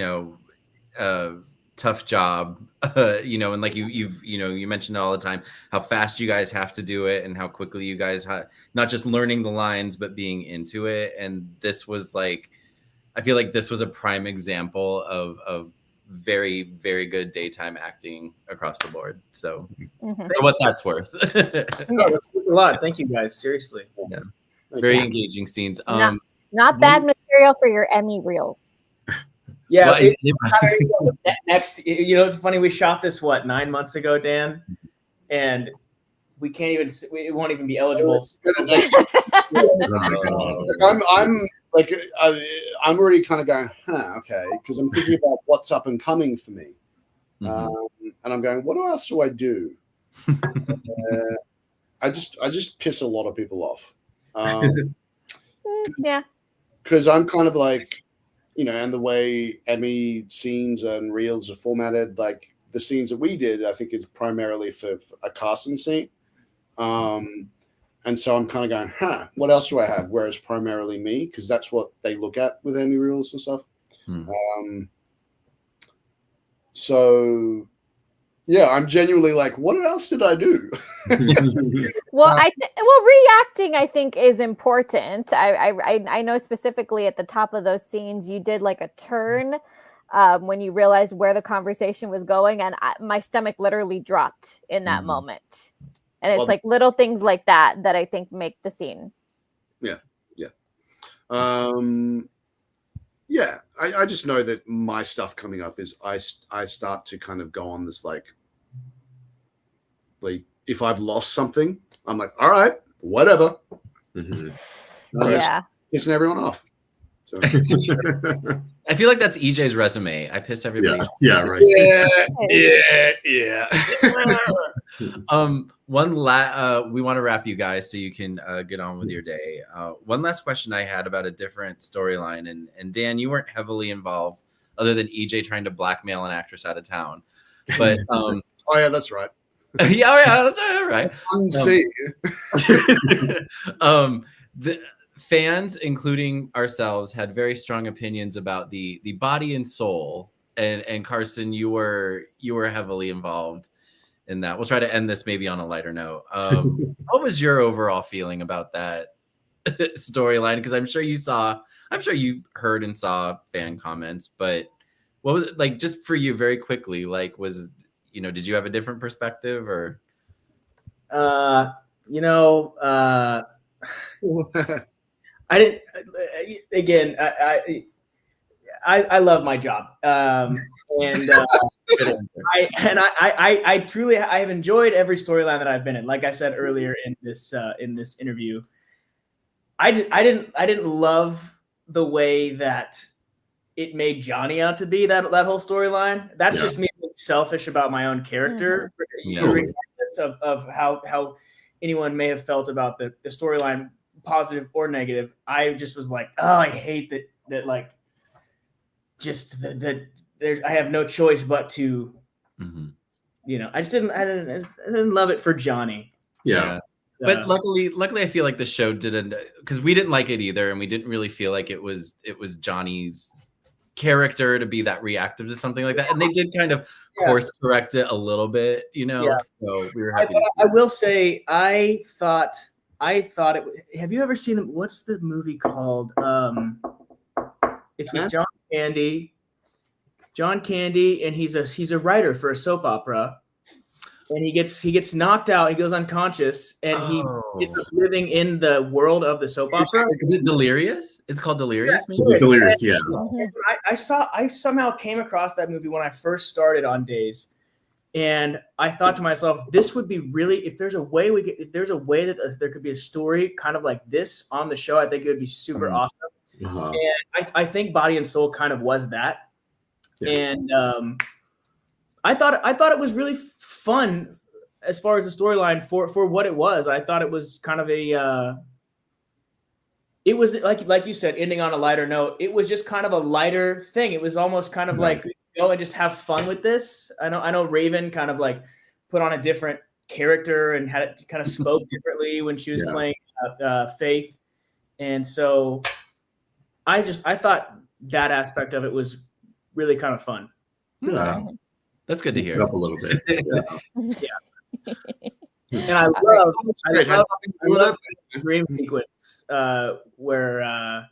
tough job, and like you mentioned all the time how fast you guys have to do it and how quickly you guys not just learning the lines but being into it. And this was like, I feel like this was a prime example of very, very good daytime acting across the board. So for what that's worth. That's a lot. Thank you guys. Seriously. Yeah. Very engaging scenes. Not bad material for your Emmy reels. Yeah. Next, it's funny. We shot this 9 months ago, Dan, and we can't even. It won't even be eligible. I'm already kind of going, okay, because I'm thinking about what's up and coming for me, and I'm going, what else do I do? I just piss a lot of people off. Yeah, because I'm kind of like, and the way Emmy scenes and reels are formatted, like the scenes that we did, I think is primarily for a Carson scene. And so I'm kind of going, what else do I have? Where it's primarily me, because that's what they look at with Emmy reels and stuff. So, yeah, I'm genuinely like, what else did I do? Well, reacting, I think, is important. I know specifically at the top of those scenes, you did like a turn when you realized where the conversation was going, and my stomach literally dropped in that moment. And it's like little things like that I think make the scene. Yeah. I just know that my stuff coming up is I start to kind of go on this like if I've lost something, I'm like, all right, whatever. Yeah. Pissing everyone off. So. I feel like that's EJ's resume. I piss everybody off. Yeah, right. Yeah. We want to wrap you guys so you can get on with your day. One last question I had about a different storyline, and Dan, you weren't heavily involved other than EJ trying to blackmail an actress out of town. But oh yeah, that's right. Yeah, that's right. The fans, including ourselves, had very strong opinions about the body and soul, and Carson, you were heavily involved in that. We'll try to end this maybe on a lighter note. What was your overall feeling about that storyline? Because I'm sure you heard and saw fan comments, but what was it like just for you very quickly? Like, did you have a different perspective or? I didn't. Again, I love my job, and I truly have enjoyed every storyline that I've been in. Like I said earlier in this interview, I didn't love the way that it made Johnny out to be, that whole storyline. That's just me being selfish about my own character, regardless of how anyone may have felt about the storyline positive or negative. I just was like, oh, I hate that like just that I have no choice but to, I just didn't love it for Johnny. Yeah. But luckily, I feel like the show didn't, because we didn't like it either, and we didn't really feel like it was Johnny's character to be that reactive to something like that. And they did kind of course correct it a little bit, So we were happy. I will say, I thought it. Have you ever seen what's the movie called? It's with John Candy, and he's a writer for a soap opera. And he gets knocked out. He goes unconscious, and he ends up living in the world of the soap opera. Is it Delirious? It's called Delirious. Yeah, it's Delirious. Yeah. I somehow came across that movie when I first started on Days, and I thought to myself, this would be really, if there's a way that there could be a story kind of like this on the show, I think it would be super awesome. And I think Body and Soul kind of was that. Yeah. And I thought it was really fun as far as the storyline for what it was. I thought it was kind of it was like you said, ending on a lighter note. It was just kind of a lighter thing. It was almost kind of like, go and just have fun with this. I know Raven kind of like put on a different character and had it kind of spoke differently when she was playing Faith. And so I thought that aspect of it was really kind of fun. Yeah. That's good to hear. Up a little bit. Yeah. And I love the dream sequence where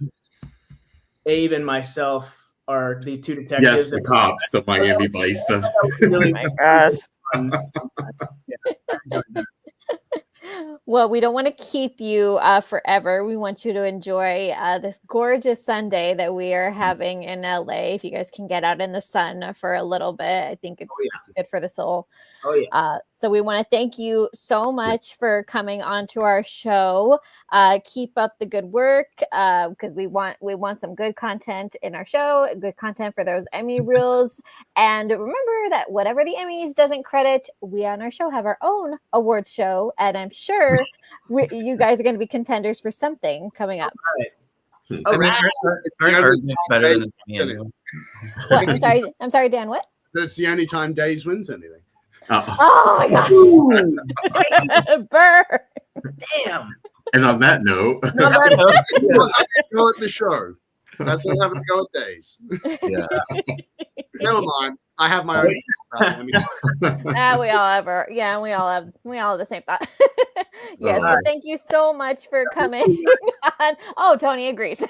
Abe and myself are the two detectives. Yes, the cops, the Miami Vice. Really, my gosh. Well, we don't want to keep you forever. We want you to enjoy this gorgeous Sunday that we are having in LA. If you guys can get out in the sun for a little bit, I think it's just good for the soul. Oh, yeah. So we want to thank you so much for coming onto our show. Keep up the good work because we want some good content in our show, good content for those Emmy reels. And remember that whatever the Emmys doesn't credit, we on our show have our own awards show, and I'm sure you guys are going to be contenders for something coming up. I mean, it's better than I'm sorry, Dan. What? That's the only time Days wins anything. Oh my God! Burr. Damn. And on that note, I go at the show. That's what having to go at Days. Yeah. Never mind. I have my own. We all have the same thought. Yes, but thank you so much for coming on. Oh, Tony agrees.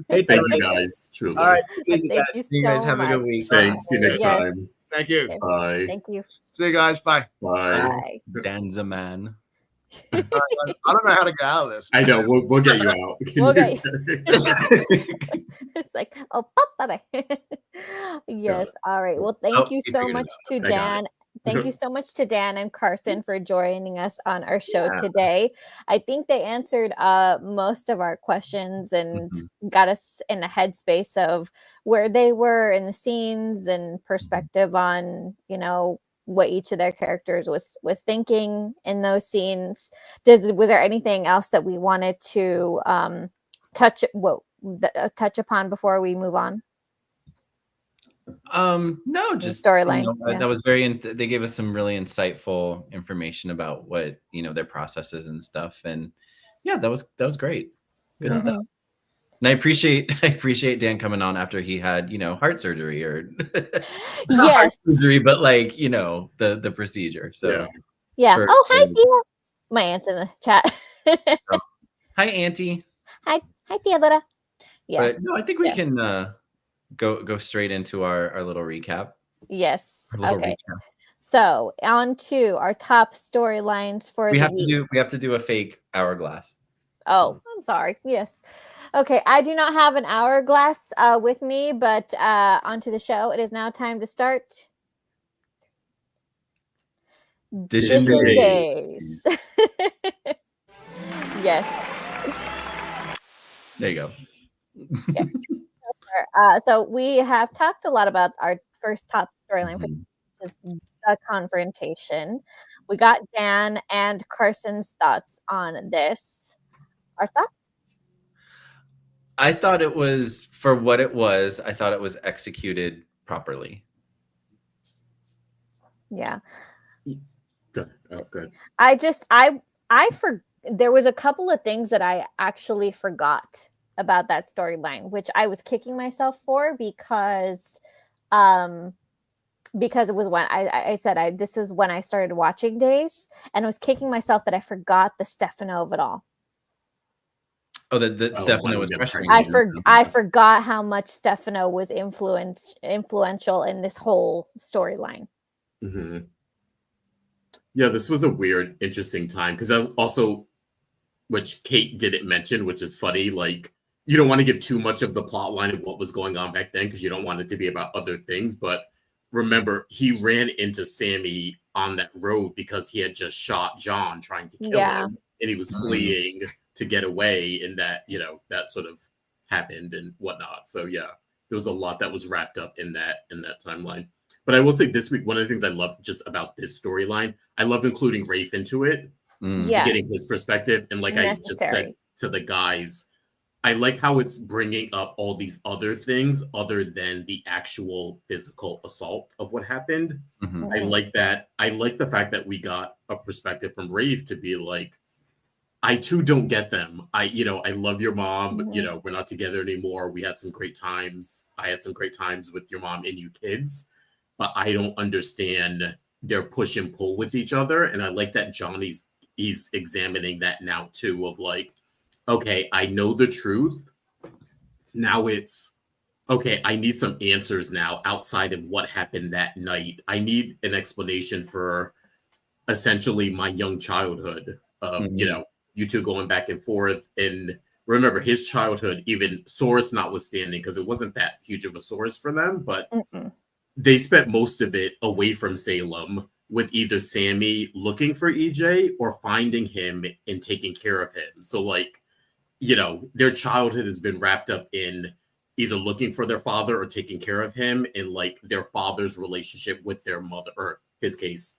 Hey, thank you guys. Truly. All right. You guys have a good week. Thanks. See you next time. Thank you. Bye. Thank you. See you guys. Bye. Bye. Dan's a man. I don't know how to get out of this. I know. We'll get you out. We'll get you. It's like, oh, bye-bye. Yes. All right. Well, thank you so much to Dan. Thank you so much to Dan and Carson for joining us on our show today. I think they answered most of our questions and got us in a headspace of where they were in the scenes and perspective on, what each of their characters was thinking in those scenes. Was there anything else that we wanted to touch upon before we move on? No, just storyline. That was they gave us some really insightful information about what their processes and stuff, and that was great. Good stuff. And I appreciate Dan coming on after he had heart surgery or not heart surgery, but the procedure. So hi Thea. My aunt's in the chat. Hi Auntie. Hi Theodora. Yes. But no, I think we can go straight into our little recap. Yes. Okay. So on to our top storylines for we have to do a fake hourglass. Oh, I'm sorry. Yes. Okay. I do not have an hourglass with me, but onto the show. It is now time to start. Dishin Days. Yes. There you go. Okay. So we have talked a lot about our first top storyline, which is the confrontation. We got Dan and Carson's thoughts on this. Our thoughts? I thought it was, for what it was, I thought it was executed properly. Yeah. Good. Oh, good. There was a couple of things that I actually forgot about that storyline, which I was kicking myself for because it was when I said this is when I started watching Days, and I was kicking myself that I forgot the Stefano of it all. Oh, that Stefano was pressuring. I forgot how much Stefano was influential in this whole storyline. Mm-hmm. Yeah, this was a weird, interesting time because also, which Kate didn't mention, which is funny, like you don't want to give too much of the plot line of what was going on back then because you don't want it to be about other things. But remember, he ran into Sammy on that road because he had just shot John trying to kill him, and he was fleeing to get away, and that, you know, that sort of happened and whatnot. So yeah, there was a lot that was wrapped up in that timeline. But I will say this week, one of the things I love just about this storyline, I love including Rafe into it, getting his perspective. And like I just said to the guys, I like how it's bringing up all these other things other than the actual physical assault of what happened. Mm-hmm. I like that. I like the fact that we got a perspective from Rafe to be like, I too don't get them. I love your mom, but we're not together anymore. We had some great times. I had some great times with your mom and you kids, but I don't understand their push and pull with each other. And I like that he's examining that now too, of like, okay, I know the truth. Now it's, okay, I need some answers now outside of what happened that night. I need an explanation for essentially my young childhood of, you two going back and forth. And remember, his childhood, even Source notwithstanding, because it wasn't that huge of a source for them, but they spent most of it away from Salem with either Sammy looking for EJ or finding him and taking care of him. So like, their childhood has been wrapped up in either looking for their father or taking care of him, and like their father's relationship with their mother, or his case,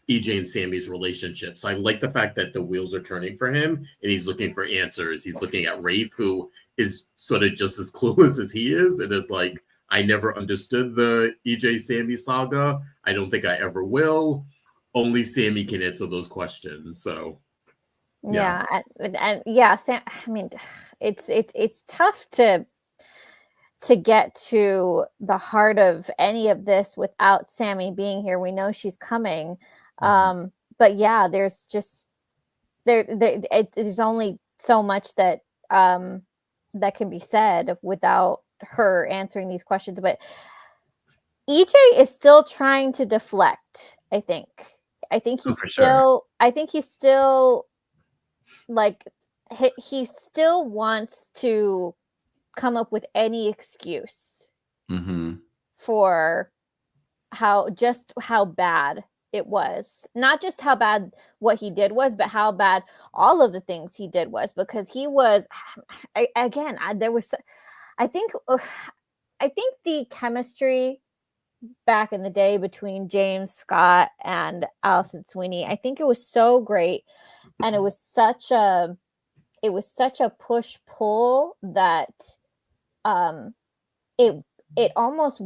EJ and Sammy's relationship. So I like the fact that the wheels are turning for him and he's looking for answers. He's looking at Rafe, who is sort of just as clueless as he is. And it's like, I never understood the EJ Sammy saga. I don't think I ever will. Only Sammy can answer those questions. So Sam, I mean, it's tough to get to the heart of any of this without Sammy being here. We know she's coming. But yeah, there's just there's only so much that that can be said without her answering these questions. But EJ is still trying to deflect. I think he's still like he still wants to come up with any excuse for how bad it was. Not just how bad what he did was, but how bad all of the things he did was, because he was, I think the chemistry back in the day between James Scott and Allison Sweeney, I think it was so great, and it was such a push pull that it almost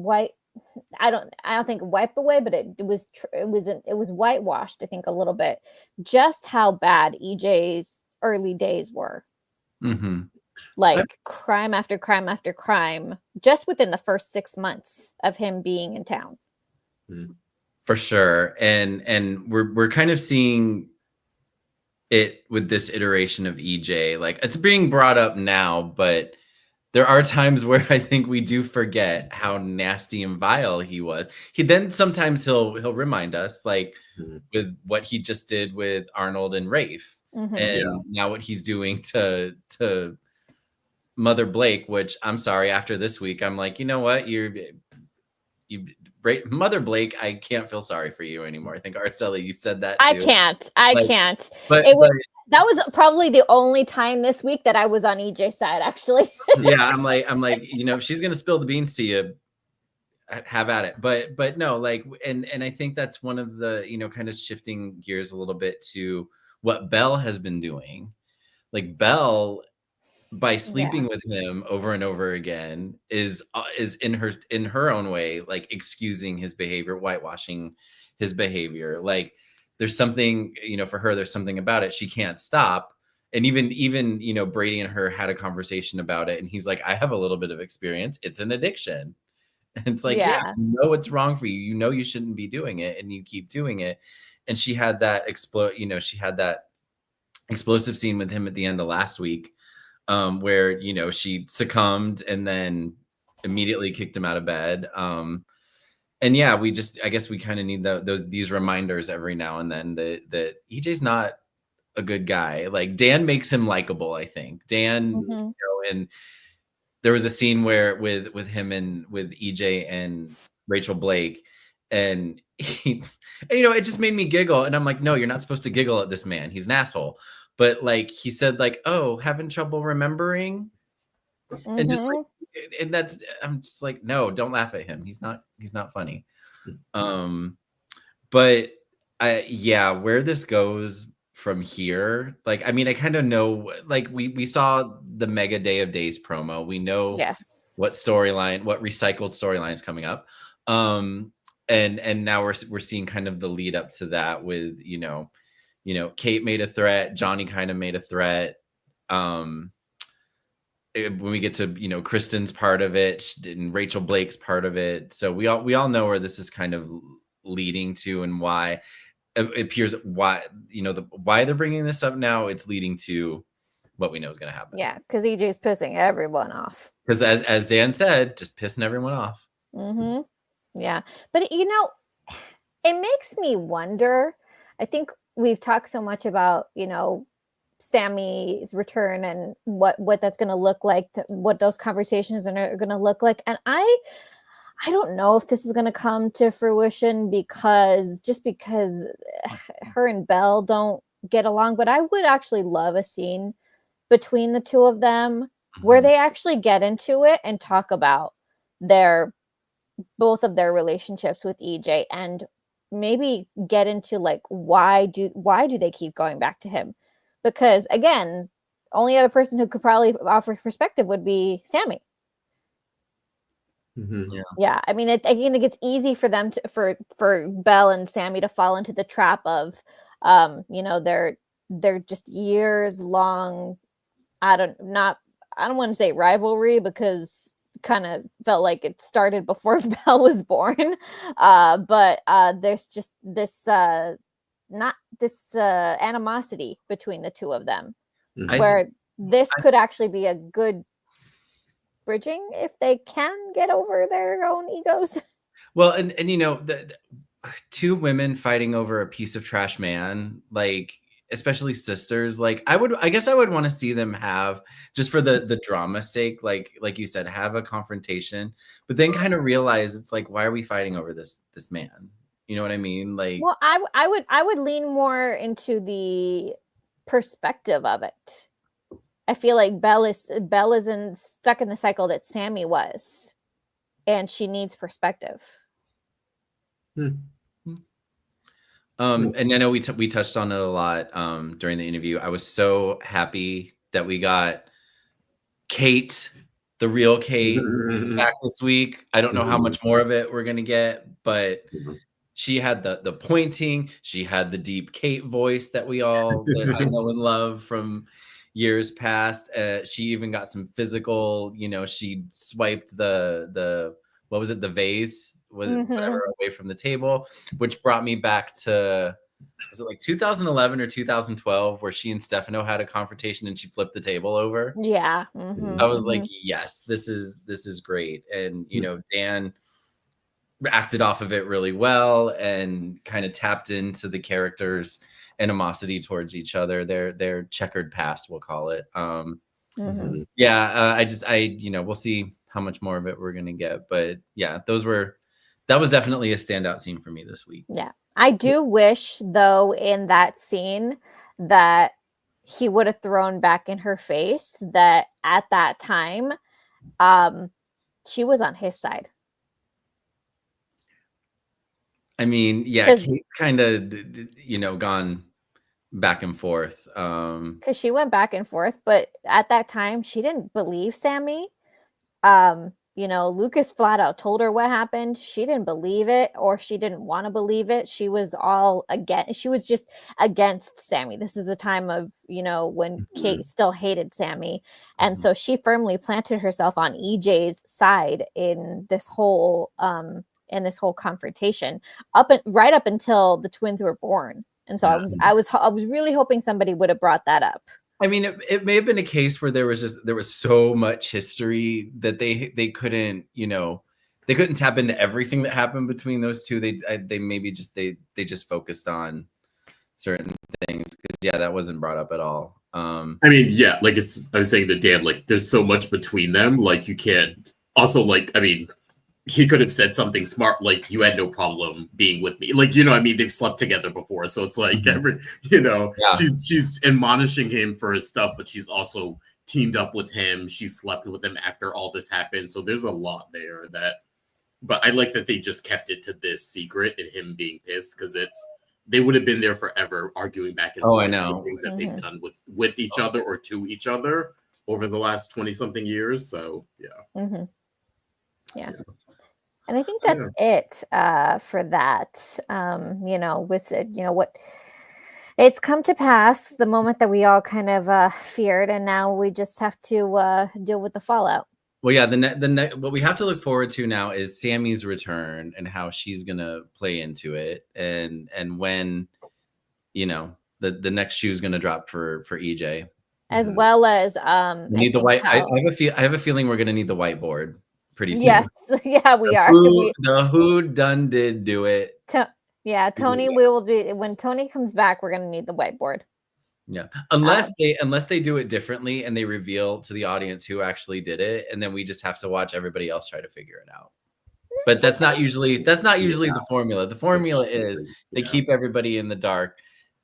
I don't think wiped away, but it was whitewashed, I think, a little bit, just how bad EJ's early days were. Like crime after crime after crime, just within the first 6 months of him being in town. For sure. And we're kind of seeing it with this iteration of EJ. Like, it's being brought up now, but there are times where I think we do forget how nasty and vile he was. Sometimes he'll remind us, like with what he just did with Arnold and Rafe, and now what he's doing to Mother Blake. Which, I'm sorry, after this week, I'm like, you know what, Mother Blake, I can't feel sorry for you anymore. I think Araceli, you said that too. I can't. But that was probably the only time this week that I was on EJ's side, actually. Yeah, I'm like, if she's gonna spill the beans to you, have at it. But no, like, and I think that's one of the, you know, kind of shifting gears a little bit to what Belle has been doing. Like Belle, by sleeping with him over and over again, is in her own way, like excusing his behavior, whitewashing his behavior. Like there's something, you know, for her, there's something about it she can't stop. And even you know, Brady and her had a conversation about it, and he's like, I have a little bit of experience. It's an addiction. And it's like, yeah, you know it's wrong for you. You know you shouldn't be doing it, and you keep doing it. And she had that she had that explosive scene with him at the end of last week, where, you know, she succumbed and then immediately kicked him out of bed. And yeah, I guess we kind of need these reminders every now and then that EJ's not a good guy. Like Dan makes him likable, I think. Dan, you know, and there was a scene where with him and with EJ and Rachel Blake, and and you know, it just made me giggle. And I'm like, no, you're not supposed to giggle at this man. He's an asshole. But like he said, like, oh, having trouble remembering, and just like, and that's, I'm just like, no, don't laugh at him. He's not funny. But where this goes from here, like, I mean, I kind of know, like we saw the Mega Day of Days promo. We know what recycled storylines coming up. And now we're seeing kind of the lead up to that with, you know, Kate made a threat, Johnny kind of made a threat. When we get to, you know, Kristen's part of it and Rachel Blake's part of it. So we all know where this is kind of leading to, and why it appears, why, you know, why they're bringing this up now. It's leading to what we know is going to happen. Yeah, because EJ's pissing everyone off. Because as Dan said, just pissing everyone off. Yeah, but you know, it makes me wonder. I think we've talked so much about, you know, Sammy's return and what that's going to look like, what those conversations are going to look like, and I don't know if this is going to come to fruition because her and Belle don't get along. But I would actually love a scene between the two of them where they actually get into it and talk about both of their relationships with EJ, and maybe get into like why do they keep going back to him? Because again, only other person who could probably offer perspective would be Sammy. Yeah, I mean, I think it's easy for them for Belle and Sammy to fall into the trap of, you know, they're just years long. I don't want to say rivalry, because kind of felt like it started before Belle was born. But there's just this animosity between the two of them, where this could actually be a good bridging if they can get over their own egos. Well, and you know, the two women fighting over a piece of trash man, like, especially sisters, like I guess I would want to see them have, just for the drama's sake, like you said, have a confrontation, but then kind of realize it's like, why are we fighting over this man? You know what I mean? Like, well, I would lean more into the perspective of it. I feel like Belle is stuck in the cycle that Sammy was, and she needs perspective. And I know we touched on it a lot during the interview. I was so happy that we got Kate, the real Kate, back this week. I don't know how much more of it we're gonna get, but she had the pointing, she had the deep Kate voice that I know and love from years past. She even got some physical, you know, she swiped the what was it, the vase, whatever, away from the table, which brought me back to, was it like 2011 or 2012, where she and Stefano had a confrontation and she flipped the table over? Yeah. I was like, yes, this is great. And you know, Dan acted off of it really well and kind of tapped into the characters' animosity towards each other, their checkered past, we'll call it. You know, we'll see how much more of it we're gonna get, but yeah, that was definitely a standout scene for me this week. Yeah, I do wish, though, in that scene that he would have thrown back in her face that at that time she was on his side. I mean, yeah, Kate's kind of, gone back and forth. Because she went back and forth, but at that time, she didn't believe Sammy. Lucas flat out told her what happened. She didn't believe it, or she didn't want to believe it. She was all against. She was just against Sammy. This is the time of when Kate still hated Sammy, and so she firmly planted herself on EJ's side in this whole confrontation right up until the twins were born. And so I was really hoping somebody would have brought that up. I mean, it may have been a case where there was so much history that they couldn't, they couldn't tap into everything that happened between those two. They maybe just they just focused on certain things, because that wasn't brought up at all. I mean, yeah, like I was saying to Dan, like there's so much between them, like you can't. Also, like I mean, he could have said something smart, like you had no problem being with me, like I mean, they've slept together before, so it's like she's admonishing him for his stuff, but she's also teamed up with him. She slept with him after all this happened, so there's a lot there but I like that they just kept it to this secret and him being pissed, because they would have been there forever arguing back and forth. I know things that they've done with each other or to each other over the last 20 something years. So yeah. And I think that's it for that. With it, what it's come to pass, the moment that we all kind of feared, and now we just have to deal with the fallout. Well, yeah, what we have to look forward to now is Sammy's return and how she's gonna play into it, and when the next shoe is gonna drop for EJ, as well as we need the white. I have a feeling we're gonna need the whiteboard pretty soon. Yes, yeah, we are. Who done did do it? Tony. We will do when Tony comes back. We're gonna need the whiteboard. Yeah, unless they do it differently and they reveal to the audience who actually did it, and then we just have to watch everybody else try to figure it out. But that's not usually the formula. The formula is they keep everybody in the dark.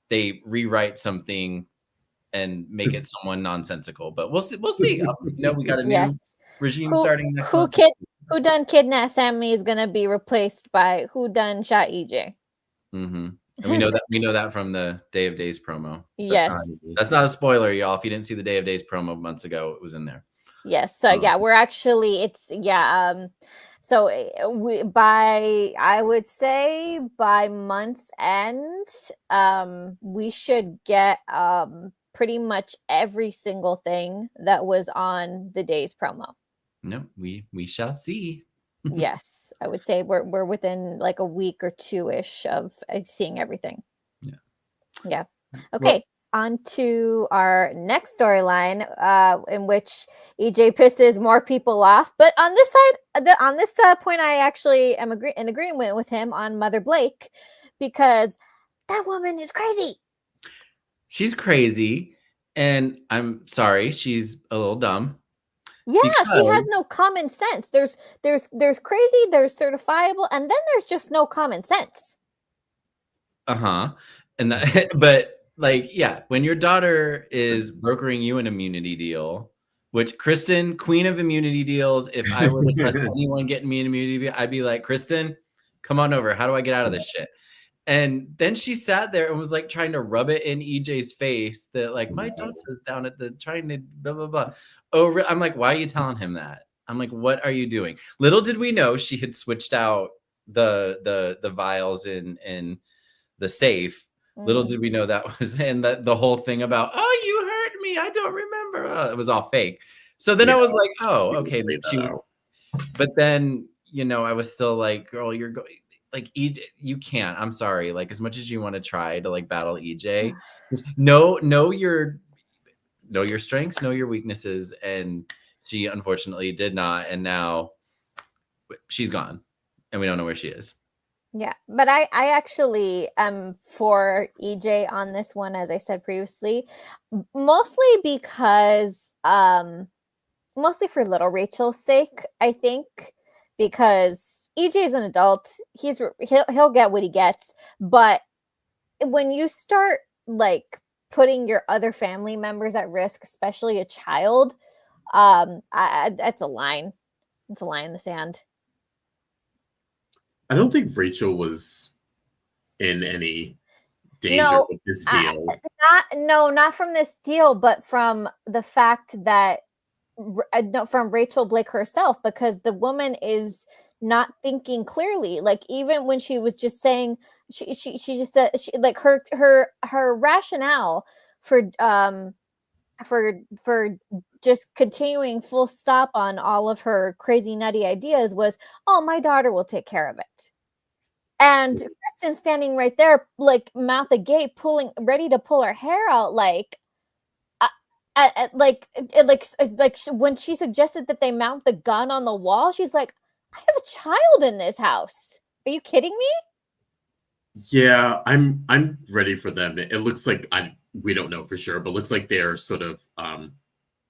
They rewrite something and make it someone nonsensical. But we'll see. We got a new regime starting next month. Who done kidnapped Sammy is gonna be replaced by who done shot EJ. Mm-hmm. And we know that from the Day of Days promo. That's not a spoiler, y'all. If you didn't see the Day of Days promo months ago, it was in there. Yes. So we're actually So I would say by month's end, we should get pretty much every single thing that was on the Days promo. No, we shall see. Yes, I would say we're within like a week or two-ish of seeing everything. Yeah. Okay, on to our next storyline, in which EJ pisses more people off. But on this side, on this point, I actually am in agreement with him on Mother Blake, because that woman is crazy. She's crazy, and I'm sorry, she's a little dumb. Yeah, she has no common sense. There's crazy, there's certifiable, and then there's just no common sense. And that, but when your daughter is brokering you an immunity deal, which Kristen, queen of immunity deals, if I were to trust anyone getting me an immunity deal, I'd be like, Kristen, come on over. How do I get out of this shit? And then she sat there and was like trying to rub it in EJ's face that like my daughter's down at the trying to blah blah blah. Oh, I'm like, why are you telling him that? I'm like, what are you doing? Little did we know she had switched out the vials in the safe. Little did we know that was, and the whole thing about, oh, you hurt me, I don't remember. It was all fake. So then I was like, oh, okay. But then I was still like, girl, you're going. Like EJ, you can't. I'm sorry. Like as much as you want to try to like battle EJ, know your strengths, know your weaknesses, and she unfortunately did not. And now she's gone, and we don't know where she is. Yeah, but I actually am for EJ on this one, as I said previously, mostly because mostly for little Rachel's sake, I think. Because EJ is an adult, he'll get what he gets, but when you start like putting your other family members at risk, especially a child, that's a line. It's a line in the sand. I don't think Rachel was in any danger with this deal. Not from this deal, but from the fact that from Rachel Blake herself, because the woman is not thinking clearly. Like, even when she was just saying, she just said, like, her rationale for just continuing full stop on all of her crazy nutty ideas was, oh, my daughter will take care of it. And Kristen standing right there, like, mouth agape, ready to pull her hair out, like when she suggested that they mount the gun on the wall, she's like, I have a child in this house. Are you kidding me? Yeah, I'm ready for them. It looks like we don't know for sure, but looks like they're sort of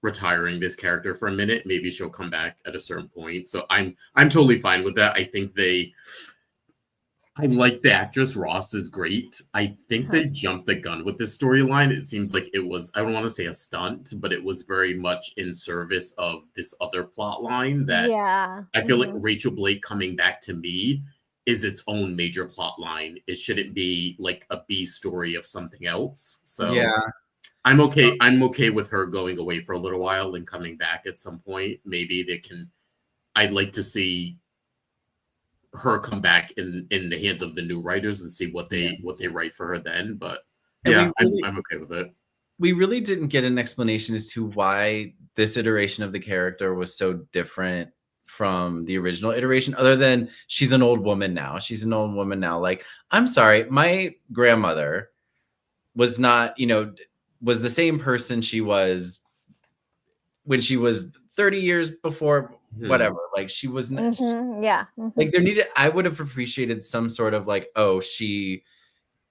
retiring this character for a minute. Maybe she'll come back at a certain point. So I'm totally fine with that. I think I like the actress. Ross is great. I think they jumped the gun with this storyline. It seems like it was, I don't want to say a stunt, but it was very much in service of this other plot line that I feel like Rachel Blake coming back to me is its own major plot line. It shouldn't be like a B story of something else. So yeah, I'm okay. I'm okay with her going away for a little while and coming back at some point. Maybe I'd like to see her come back in the hands of the new writers and see what they write for her then. But yeah, I'm okay with it. We really didn't get an explanation as to why this iteration of the character was so different from the original iteration, other than she's an old woman now. Like, I'm sorry, my grandmother was not, was the same person she was when she was 30 years before, whatever. Like, she was not, like, I would have appreciated some sort of like, oh, she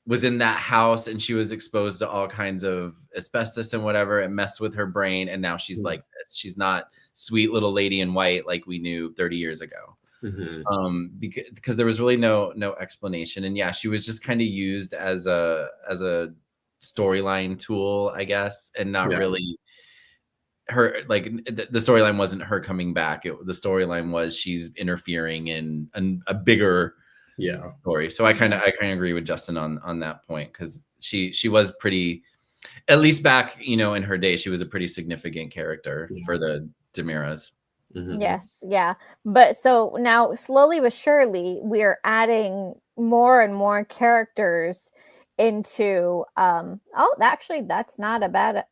was in that house and she was exposed to all kinds of asbestos and whatever. It messed with her brain, and now she's like this. She's not sweet little lady in white like we knew 30 years ago. Because there was really no explanation. And yeah, she was just kind of used as a storyline tool, I guess, and not really her. Like, the storyline wasn't her coming back. The storyline was she's interfering in a bigger story. So I kind of agree with Justin on that point, because she was pretty, at least back in her day, she was a pretty significant character for the DiMeras. Yes, yeah. But so now, slowly but surely, we are adding more and more characters into actually, that's not a bad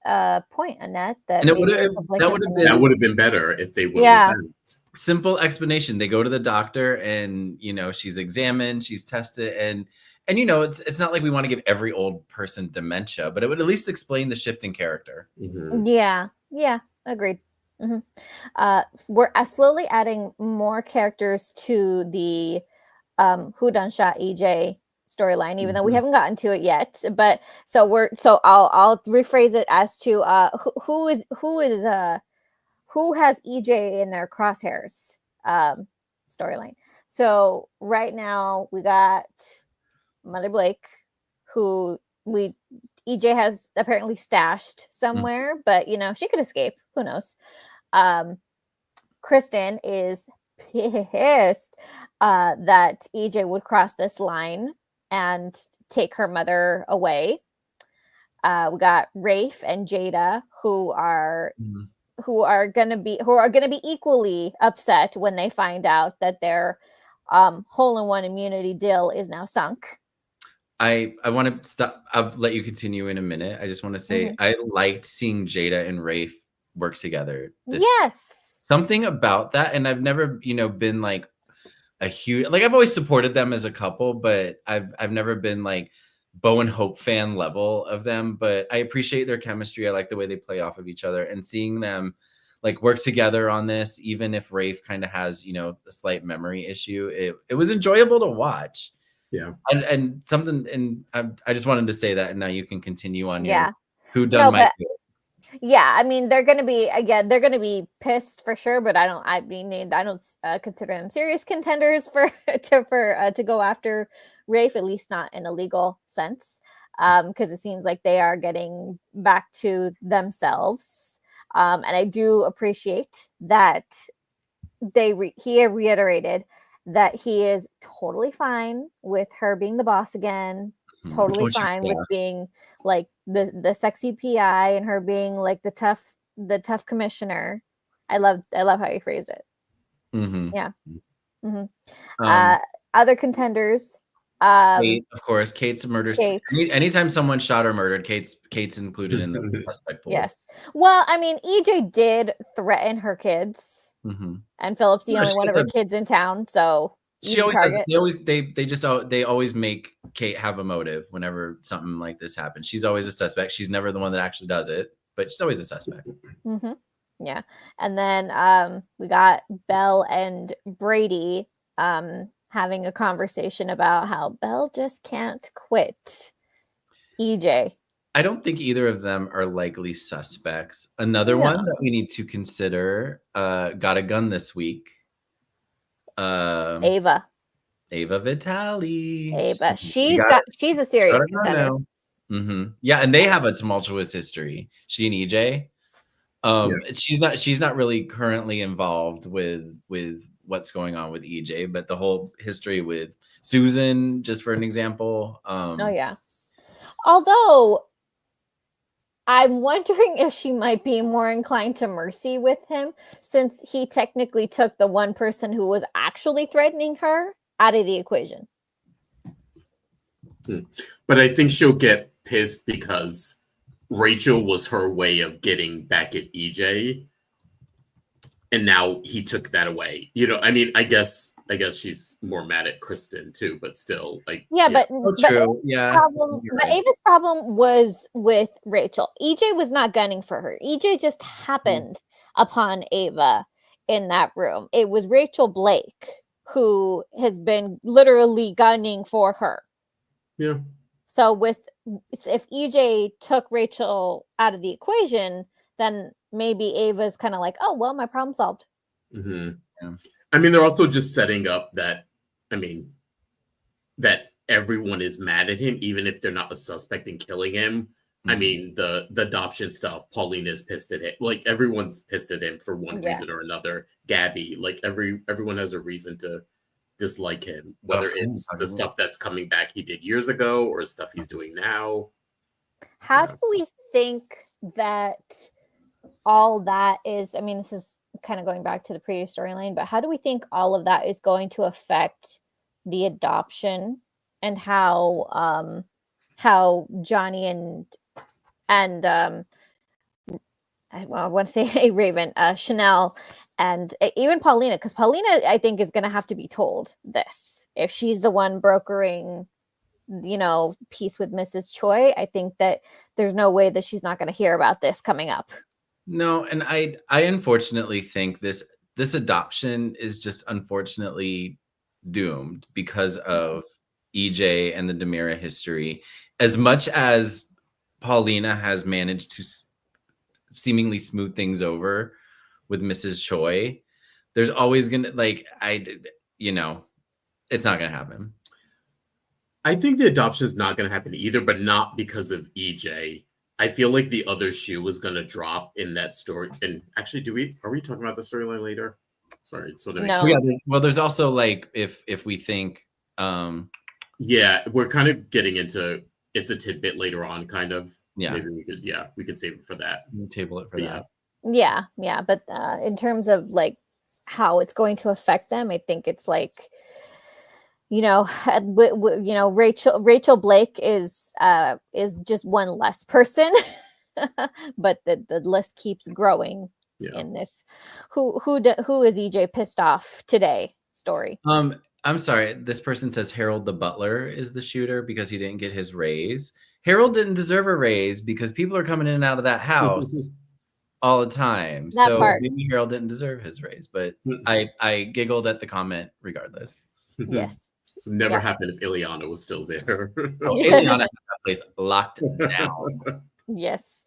point, Annette. That would have been better if they would have simple explanation. They go to the doctor and she's examined, she's tested, and it's not like we want to give every old person dementia, but it would at least explain the shift in character. Yeah, agreed. We're slowly adding more characters to the Who Done Shot EJ storyline, even though we haven't gotten to it yet. But so I'll rephrase it as to who has EJ in their crosshairs storyline. So right now we got Mother Blake, who EJ has apparently stashed somewhere, but she could escape. Who knows? Kristen is pissed that EJ would cross this line and take her mother away. We got Rafe and Jada, who are gonna be equally upset when they find out that their hole-in-one immunity deal is now sunk. I want to stop. I'll let you continue in a minute. I just want to say I liked seeing Jada and Rafe work together. Something about that, and I've never been like a huge, like, I've always supported them as a couple, but I've never been like Bo and Hope fan level of them. But I appreciate their chemistry. I like the way they play off of each other, and seeing them like work together on this, even if Rafe kind of has a slight memory issue, it was enjoyable to watch. And I just wanted to say that, and now you can continue on your Who Done My Good. Yeah, I mean, they're gonna be pissed for sure, but I don't consider them serious contenders to go after Rafe, at least not in a legal sense, because it seems like they are getting back to themselves, and I do appreciate that he reiterated that he is totally fine with her being the boss again, totally fine with being like the sexy PI and her being like the tough commissioner. I love how you phrased it. Yeah. Other contenders. Kate, of course. Kate's murder. Anytime someone shot or murdered, Kate's included in the suspect pool. Yes. Well, I mean, EJ did threaten her kids, and Philip's the only one of her kids in town, so she always has. They always make Kate have a motive whenever something like this happens. She's always a suspect. She's never the one that actually does it, but she's always a suspect. Yeah. And then we got Belle and Brady having a conversation about how Belle just can't quit EJ. I don't think either of them are likely suspects. Another one that we need to consider got a gun this week. Ava Vitale. Ava. She's a serious contender. Yeah, and they have a tumultuous history. She and EJ. She's not really currently involved with what's going on with EJ, but the whole history with Susan, just for an example. Although I'm wondering if she might be more inclined to mercy with him, since he technically took the one person who was actually threatening her out of the equation. But I think she'll get pissed because Rachel was her way of getting back at EJ, and now he took that away. You know, I mean, I guess she's more mad at Kristen too, but still, like, but true. But Ava's problem was with Rachel. EJ was not gunning for her. EJ just happened upon Ava in that room. It was Rachel Blake who has been literally gunning for her. Yeah. So if EJ took Rachel out of the equation, then maybe Ava's kind of like, oh, well, my problem solved. Yeah. I mean, they're also just setting up that everyone is mad at him, even if they're not a suspect in killing him. I mean, the adoption stuff, Paulina's pissed at him. Like, everyone's pissed at him for one reason or another. Gabby, like, everyone has a reason to dislike him, whether it's the stuff that's coming back he did years ago or stuff he's doing now. How do we think that all that is? I mean, this is kind of going back to the previous storyline, but how do we think all of that is going to affect the adoption and how Johnny and I want to say Raven, Chanel, and even Paulina, because Paulina, I think, is going to have to be told this. If she's the one brokering, peace with Mrs. Choi, I think that there's no way that she's not going to hear about this coming up. No, and I unfortunately think this adoption is just unfortunately doomed because of EJ and the Demira history. As much as Paulina has managed to seemingly smooth things over with Mrs. Choi, there's always gonna it's not gonna happen. I think the adoption is not gonna happen either, but not because of EJ. I feel like the other shoe is gonna drop in that story. And actually, are we talking about the storyline later? Sorry, so well, there's also like if we think we're kind of getting into it's a tidbit later on, kind of. Maybe we could save it for that. Table it for that. Yeah, but in terms of like how it's going to affect them, I think it's like, Rachel Blake is just one less person, but the list keeps growing in this. Who is EJ pissed off today story? I'm sorry. This person says Hareld the butler is the shooter because he didn't get his raise. Hareld didn't deserve a raise because people are coming in and out of that house all the time. Maybe Hareld didn't deserve his raise, but I giggled at the comment regardless. Yes. So never happened if Ileana was still there. Ileana had that place locked down. Yes.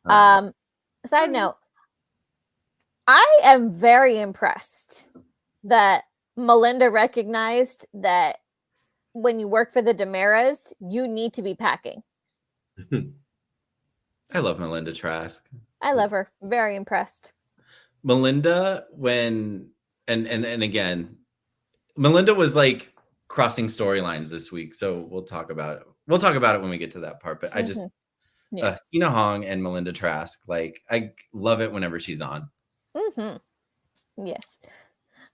Side note, I am very impressed that Melinda recognized that when you work for the Demiras, you need to be packing. I love Melinda Trask. I love her. Very impressed. Melinda, and again, Melinda was like crossing storylines this week, so we'll talk about it. We'll talk about it when we get to that part. But I just Tina Hong and Melinda Trask, like I love it whenever she's on. Yes.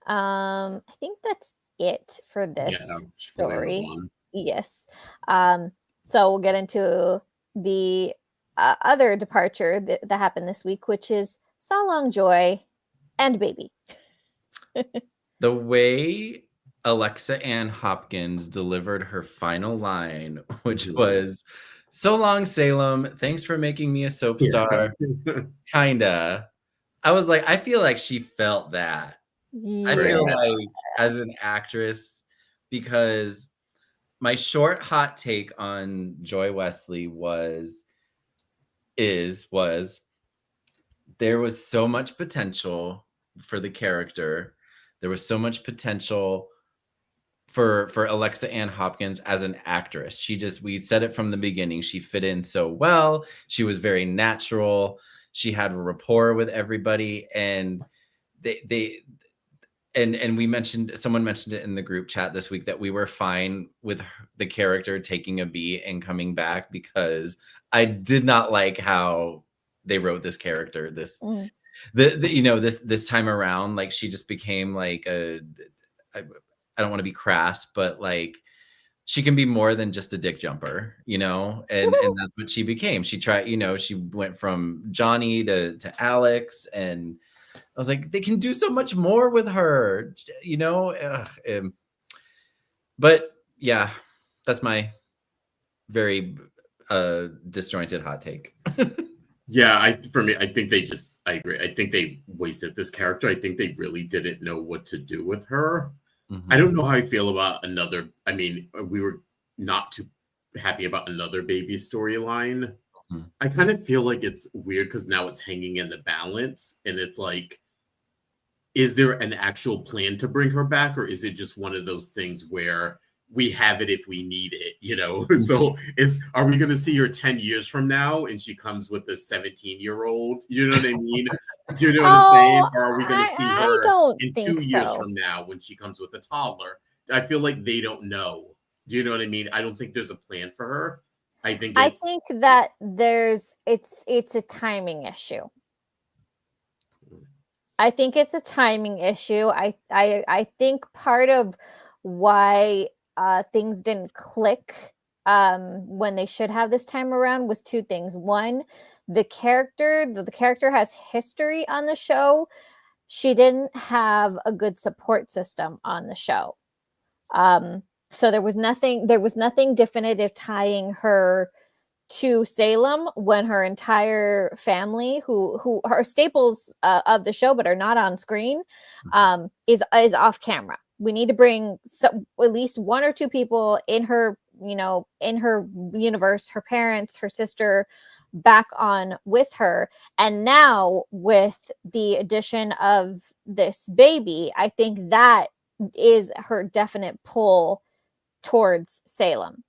I think that's it for this story. Yes. So we'll get into the other departure that happened this week, which is So Long Joy and Baby. The way Alexa Ann Hopkins delivered her final line, which was, "So long, Salem. Thanks for making me a soap star." Kinda. I was like, I feel like she felt that. Yeah. I feel like as an actress, because my short hot take on Joy Wesley was there was so much potential for the character. There was so much potential for Alexa Ann Hopkins as an actress. We said it from the beginning. She fit in so well. She was very natural. She had a rapport with everybody, and someone mentioned it in the group chat this week that we were fine with the character taking a beat and coming back, because I did not like how they wrote this character this time around. Like, she just became like I don't want to be crass, but like, she can be more than just a dick jumper, and that's what she became. She tried, she went from Johnny to Alex, and I was like, they can do so much more with her, but yeah, that's my very disjointed hot take. Yeah, I think I agree. I think they wasted this character. I think they really didn't know what to do with her. I don't know how I feel about another. I mean, we were not too happy about another baby storyline. I kind of feel like it's weird because now it's hanging in the balance, and it's like, is there an actual plan to bring her back, or is it just one of those things where we have it if we need it, So are we going to see her 10 years from now and she comes with a 17-year-old? You know what I mean? Do you know what I'm saying? Or are we going to see her in 2 years from now when she comes with a toddler? I feel like they don't know. Do you know what I mean? I don't think there's a plan for her. I think that it's a timing issue. I think it's a timing issue. I think part of why things didn't click when they should have this time around was two things. One, the character has history on the show. She didn't have a good support system on the show. So there was nothing definitive tying her to Salem when her entire family, who are staples of the show but are not on screen, is off camera. We need to bring at least one or two people in her universe, her parents, her sister, back on with her. And now with the addition of this baby, I think that is her definite pull towards Salem.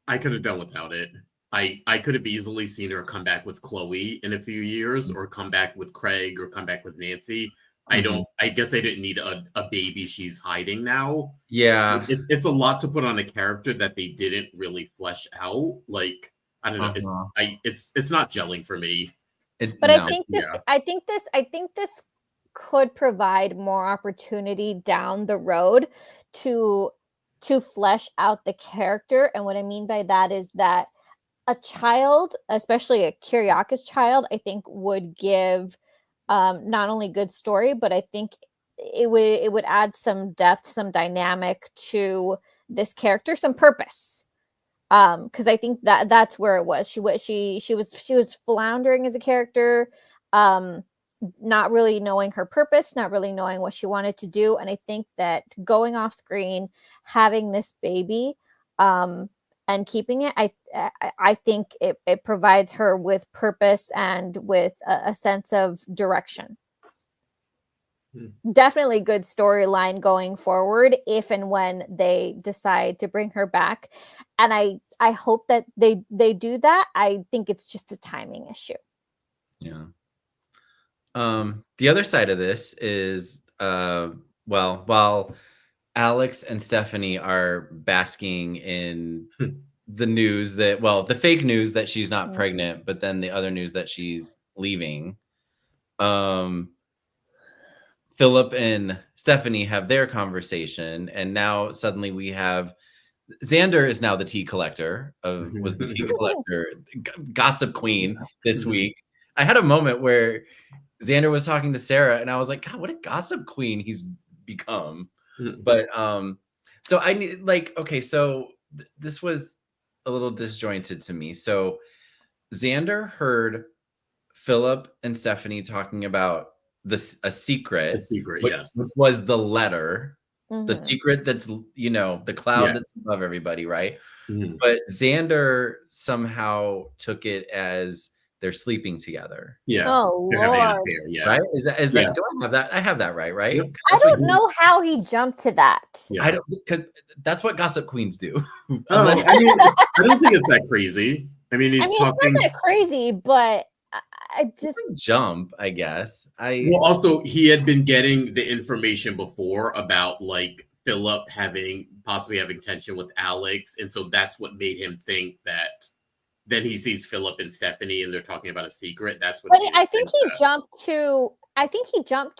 I could have done without it. I could have easily seen her come back with Chloe in a few years, or come back with Craig, or come back with Nancy. I guess I didn't need a baby she's hiding now. Yeah. It's a lot to put on a character that they didn't really flesh out. Like, I don't know. It's not gelling for me. I think this could provide more opportunity down the road to flesh out the character. And what I mean by that is that a child, especially a Kyriakis child, I think would give not only good story, but I think it would add some depth, some dynamic to this character, some purpose. Because I think that's where it was. She was floundering as a character, not really knowing her purpose, not really knowing what she wanted to do. And I think that going off screen, having this baby, and keeping it, I think it provides her with purpose and with a sense of direction. Definitely good storyline going forward if and when they decide to bring her back. And I hope that they do that. I think it's just a timing issue. Yeah. The other side of this is, while Alex and Stephanie are basking in the news that, well, the fake news that she's not pregnant, but then the other news that she's leaving. Philip and Stephanie have their conversation, and now suddenly we have Xander is now the tea collector was the tea collector, gossip queen this week. I had a moment where Xander was talking to Sarah, and I was like, God, what a gossip queen he's become. But so I need okay, so this was a little disjointed to me. So Xander heard Philip and Stephanie talking about a secret, which was the letter, the secret that's, you know, the cloud that's above everybody, right? But Xander somehow took it as they're sleeping together. Oh Lord. Right? Is that do I have that? I have that right? Yep. I don't know how he jumped to that. I don't, because that's what gossip queens do. I mean, I don't think it's that crazy. I mean, it's not that crazy, but I just jump, I guess. Well, also he had been getting the information before about like Philip possibly having tension with Alex, and so that's what made him think that. Then he sees Philip and Stephanie, and they're talking about a secret. That's what. I think he jumped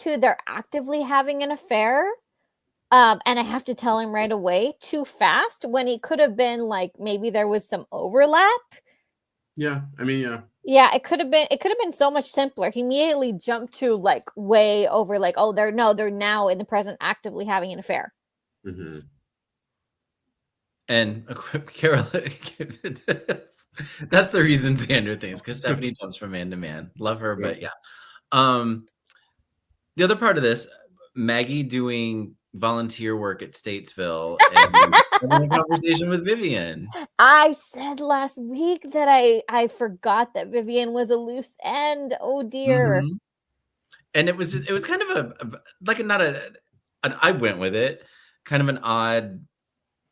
to they're actively having an affair, and I have to tell him right away too fast when he could have been like maybe there was some overlap. Yeah, I mean, yeah, it could have been so much simpler. He immediately jumped to like way over, like, oh, they're now in the present actively having an affair. And Carol, that's the reason Xander thinks, because Stephanie jumps from man to man. Love her, but yeah. The other part of this, Maggie doing volunteer work at Statesville and having a conversation with Vivian. I said last week that I forgot that Vivian was a loose end. Oh dear. And it was kind of I went with it, kind of an odd,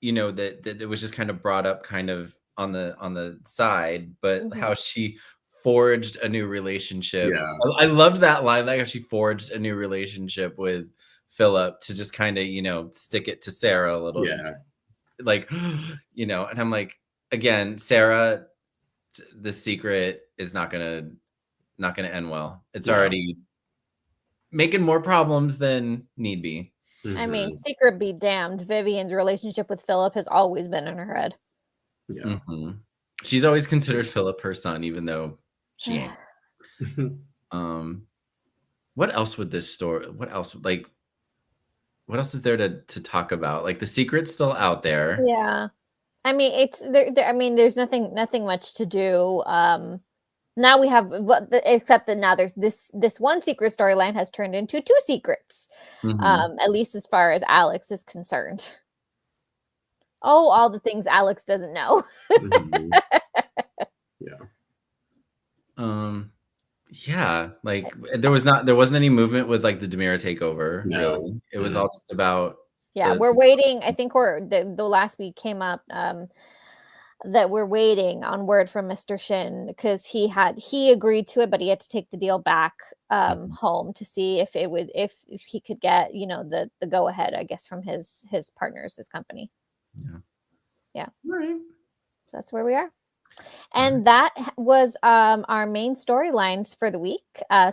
you know, that it was just kind of brought up kind of on the side, but how she forged a new relationship. I loved that line, like how she forged a new relationship with Philip to just kind of, you know, stick it to Sarah a little. Like, you know, and I'm like, again, Sarah, the secret is not gonna end well. It's already making more problems than need be. I mean, secret be damned. Vivian's relationship with Philip has always been in her head. She's always considered Philip her son, even though she ain't. What else would this story? What else is there to talk about? Like, the secret's still out there. Yeah, I mean, it's there. I mean, there's nothing much to do. Now we have, except that now there's this one secret storyline has turned into two secrets. At least as far as Alex is concerned. Oh, all the things Alex doesn't know. Yeah, like there wasn't any movement with like the Demira takeover. No. Really. It was all just about. We're waiting. I think the last week came up that we're waiting on word from Mr. Shin, because he agreed to it, but he had to take the deal back home to see if he could get, you know, the go ahead, I guess, from his partners, his company. Yeah. All right. So that's where we are. And that was our main storylines for the week.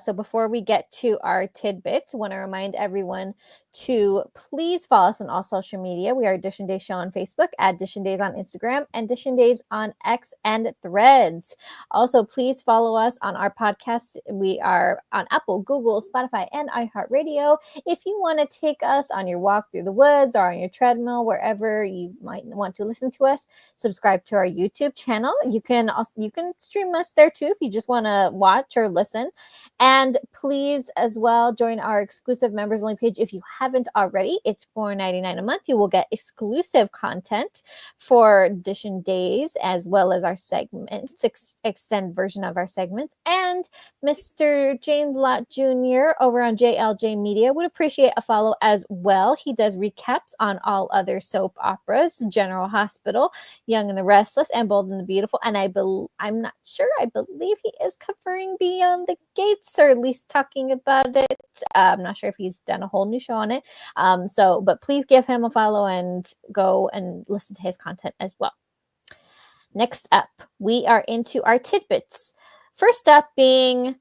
So before we get to our tidbits, I want to remind everyone to please follow us on all social media. We are Dishin Days Show on Facebook, at Dishin Days on Instagram, and Dishin Days on X and Threads. Also, please follow us on our podcast. We are on Apple, Google, Spotify, and iHeartRadio. If you want to take us on your walk through the woods or on your treadmill, wherever you might want to listen to us, subscribe to our YouTube channel. You can stream us there too if you just want to watch or listen. And please as well join our exclusive members only page if you haven't already. It's $4.99 a month. You will get exclusive content for Dishin Days, as well as our segments, extended version of our segments. And Mr. James Lott Jr. over on JLJ Media would appreciate a follow as well. He does recaps on all other soap operas: General Hospital, Young and the Restless, and Bold and the Beautiful. and I'm not sure. I believe he is covering Beyond the Gates, or at least talking about it. I'm not sure if he's done a whole new show on it. But please give him a follow and go and listen to his content as well. Next up, we are into our tidbits. First up being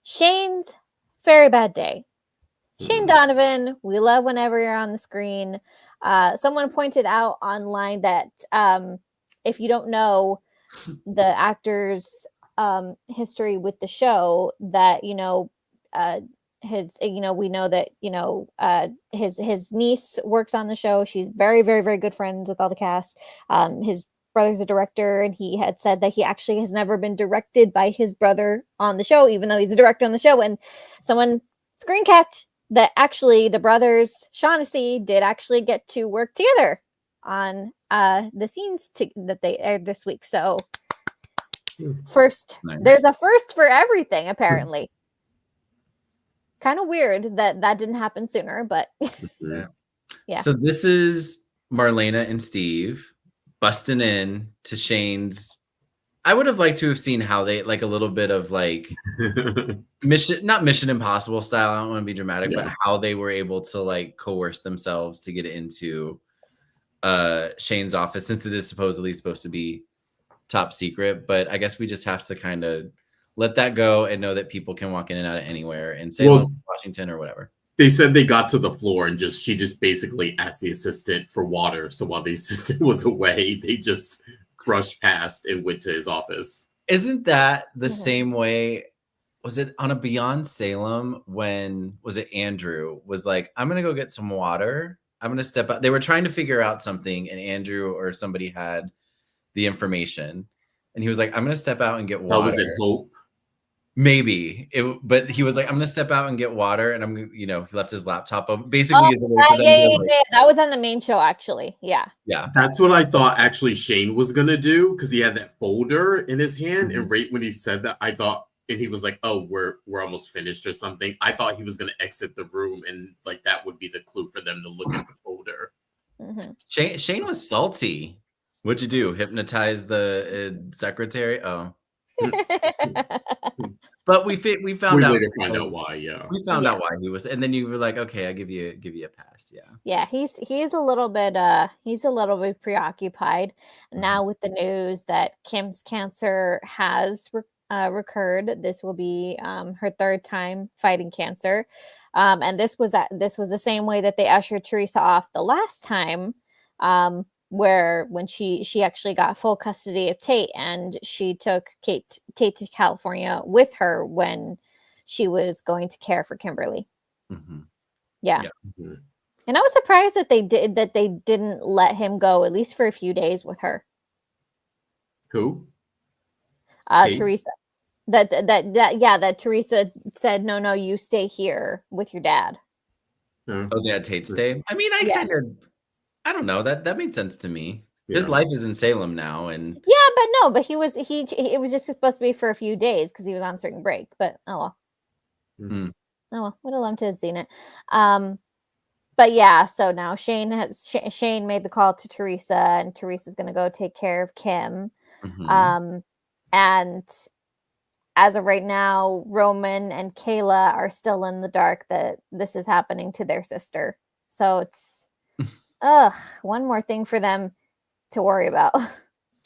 Shane's very bad day. Shane Donovan, we love whenever you're on the screen. Someone pointed out online that if you don't know the actor's history with the show, that we know that his niece works on the show. She's very, very, very good friends with all the cast. His brother's a director, and he had said that he actually has never been directed by his brother on the show, even though he's a director on the show. And someone screen capped that actually the brothers Shaughnessy did actually get to work together on the scenes that they aired this week. So there's a first for everything, apparently. Kind of weird that didn't happen sooner, but yeah. So this is Marlena and Steve busting in to Shane's. I would have liked to have seen how they, like, a little bit of like not Mission Impossible style. I don't want to be dramatic, but how they were able to like coerce themselves to get into Shane's office, since it is supposedly supposed to be top secret. But I guess we just have to kind of let that go and know that people can walk in and out of anywhere in Salem, Washington, or whatever. They said they got to the floor and she just basically asked the assistant for water. So while the assistant was away, they just brushed past and went to his office. Isn't that the same way? Was it on a Beyond Salem when Andrew was like, I'm going to go get some water. I'm going to step out. They were trying to figure out something, and Andrew or somebody had the information, and he was like, I'm going to step out and get water. Was it Hope? Maybe but he was like, I'm gonna step out and get water, and I'm he left his laptop open. Basically, that was on the main show, actually. Yeah. That's what I thought. Actually, Shane was gonna do, because he had that folder in his hand, and right when he said that, I thought, and he was like, "Oh, we're almost finished" or something. I thought he was gonna exit the room, and like that would be the clue for them to look at the folder. Shane was salty. What'd you do? Hypnotize the secretary? Oh. But we found out. Later find out why. Yeah, we found out why he was, and then you were like, okay, I give you a pass. Yeah, he's a little bit preoccupied now with the news that Kim's cancer has recurred. This will be her third time fighting cancer, and this was the same way that they ushered Teresa off the last time. When she actually got full custody of Tate, and she took Tate to California with her when she was going to care for Kimberly. Yeah. And I was surprised that they didn't let him go, at least for a few days, with her. Who? Teresa. That Teresa said, no, you stay here with your dad. Oh, they had Tate stay? I mean, I don't know. That made sense to me. Yeah. His life is in Salem now, and but it was just supposed to be for a few days because he was on certain break. But oh well, would have loved to have seen it. But yeah, so now Shane made the call to Teresa, and Teresa's going to go take care of Kim. And as of right now, Roman and Kayla are still in the dark that this is happening to their sister. So it's one more thing for them to worry about.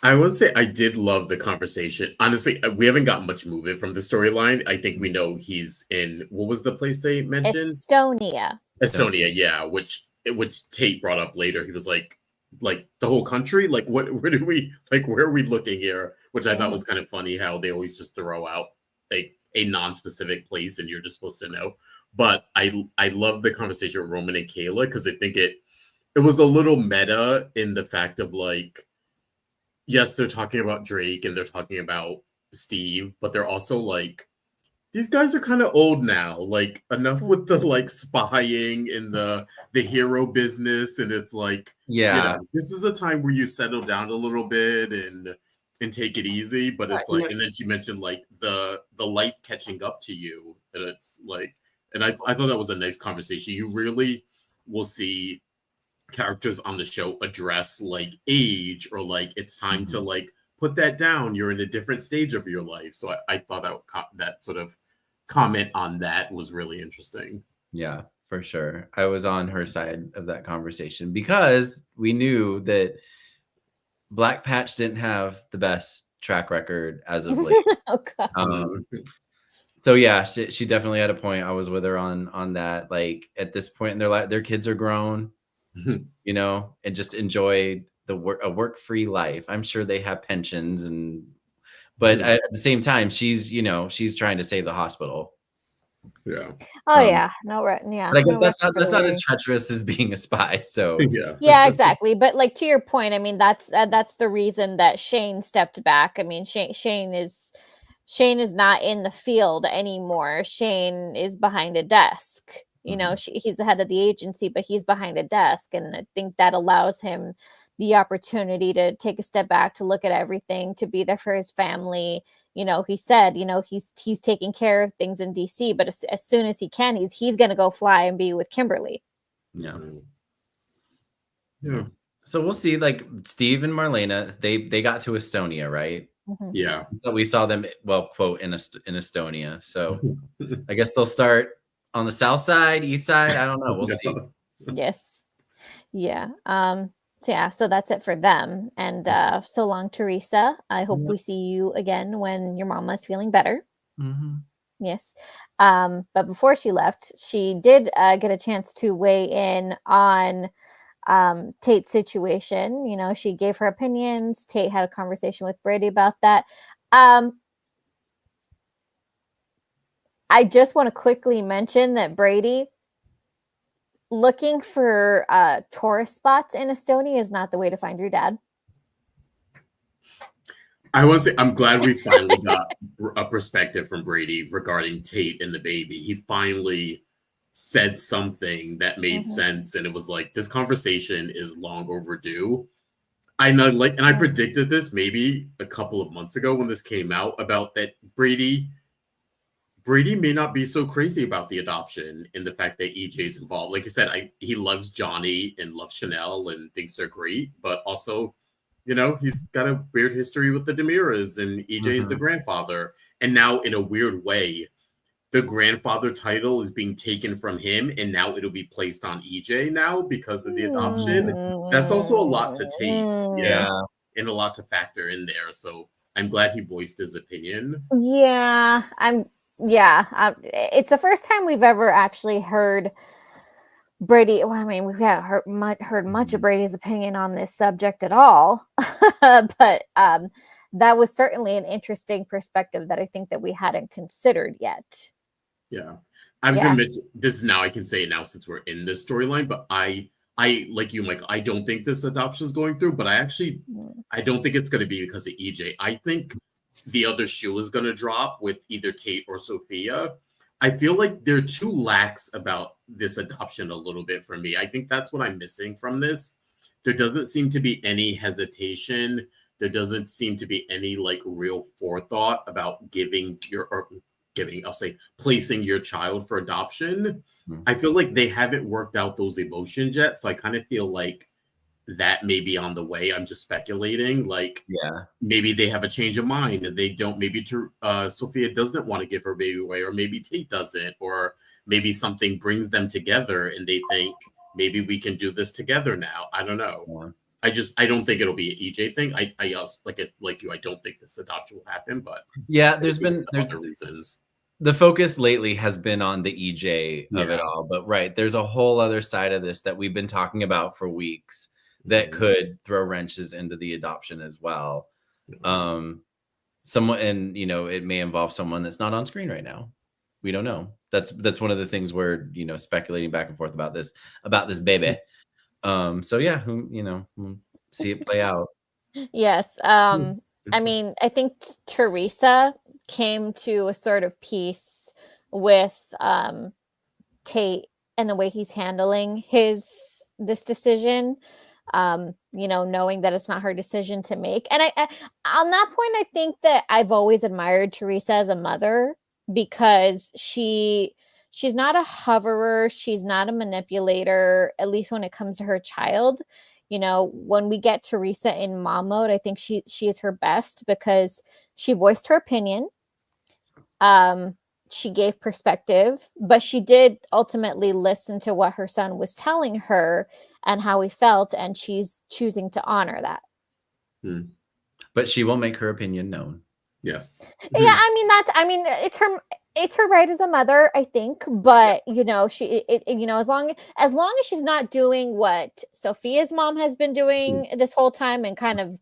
I want to say I did love the conversation. Honestly, we haven't gotten much movement from the storyline. I think we know he's in, what was the place they mentioned? Estonia, yeah, which Tate brought up later. He was like the whole country? Like, where are we looking here? Which I thought was kind of funny, how they always just throw out a non-specific place and you're just supposed to know. But I love the conversation with Roman and Kayla, because I think it was a little meta in the fact of like, yes, they're talking about Drake and they're talking about Steve, but they're also like, these guys are kind of old now. Like, enough with the like spying and the hero business, and it's like, this is a time where you settle down a little bit and take it easy. But it's like, and then she mentioned like the life catching up to you, and it's like, and I thought that was a nice conversation. You really will see characters on the show address like age, or like it's time to like put that down. You're in a different stage of your life. So I thought that sort of comment on that was really interesting. Yeah, for sure. I was on her side of that conversation because we knew that Black Patch didn't have the best track record as of late. Oh, God. So yeah, she definitely had a point. I was with her on that. Like at this point in their life, their kids are grown, you know, and just enjoy a work-free life. I'm sure they have pensions but at the same time, she's trying to save the hospital. Yeah. Oh yeah. No, right. Yeah. But I guess no that's rest not for as treacherous as being a spy. So yeah, exactly. But like to your point, I mean, that's the reason that Shane stepped back. I mean, Shane is not in the field anymore. Shane is behind a desk. You know, he's the head of the agency, but he's behind a desk, and I think that allows him the opportunity to take a step back, to look at everything, to be there for his family. You know, he said, you know, he's taking care of things in DC, but as soon as he can, he's going to go fly and be with Kimberly. Yeah. Yeah. So we'll see. Like Steve and Marlena, they got to Estonia, right? Yeah. So we saw them, well, quote, in Estonia. So I guess they'll start on the south side, east side. I don't know. We'll see. Yes. Yeah. So yeah, so that's it for them. And so long, Teresa. I hope we see you again when your mama's feeling better. Yes. But before she left, she did get a chance to weigh in on Tate's situation. You know, she gave her opinions. Tate had a conversation with Brady about that. I just want to quickly mention that Brady, looking for tourist spots in Estonia is not the way to find your dad. I want to say I'm glad we finally got a perspective from Brady regarding Tate and the baby. He finally said something that made sense, and it was like, this conversation is long overdue. I know, like, and I predicted this maybe a couple of months ago when this came out, about that Brady may not be so crazy about the adoption and the fact that EJ's involved. Like I said, he loves Johnny and loves Chanel and thinks they're great, but also, you know, he's got a weird history with the Demiras, and EJ's the grandfather. And now, in a weird way, the grandfather title is being taken from him, and now it'll be placed on EJ now because of the adoption. That's also a lot to take, and a lot to factor in there. So I'm glad he voiced his opinion. Yeah, it's the first time we've ever actually heard Brady. Well, I mean, we haven't heard much of Brady's opinion on this subject at all, but that was certainly an interesting perspective that I think that we hadn't considered yet. Yeah, I was gonna mention this now. I can say it now since we're in this storyline, but I like you, Mike. I don't think this adoption is going through, but I don't think it's going to be because of EJ. I think the other shoe is going to drop with either Tate or Sophia. I feel like they're too lax about this adoption a little bit for me. I think that's what I'm missing from this. There doesn't seem to be any hesitation. There doesn't seem to be any like real forethought about placing your child for adoption. I feel like they haven't worked out those emotions yet. So I kind of feel like that may be on the way. I'm just speculating. Like, maybe they have a change of mind and they don't. Maybe Sophia doesn't want to give her baby away, or maybe Tate doesn't, or maybe something brings them together and they think maybe we can do this together now. I don't know. I don't think it'll be an EJ thing. I also like you. I don't think this adoption will happen, but there's other reasons. The focus lately has been on the EJ of it all, but there's a whole other side of this that we've been talking about for weeks that could throw wrenches into the adoption as well. Someone, and it may involve someone that's not on screen right now. We don't know. That's one of the things we're speculating back and forth about this baby. So yeah, we'll see it play out. Yes. I mean, I think Teresa came to a sort of peace with Tate and the way he's handling this decision. Knowing that it's not her decision to make. And I on that point, I think that I've always admired Teresa as a mother, because she's not a hoverer. She's not a manipulator, at least when it comes to her child. when we get Teresa in mom mode, I think she is her best because she voiced her opinion. She gave perspective, but she did ultimately listen to what her son was telling her and how he felt, and she's choosing to honor that. But she will make her opinion known. Yes. Yeah, it's her right as a mother, I think. But as long as she's not doing what Sophia's mom has been doing this whole time and kind of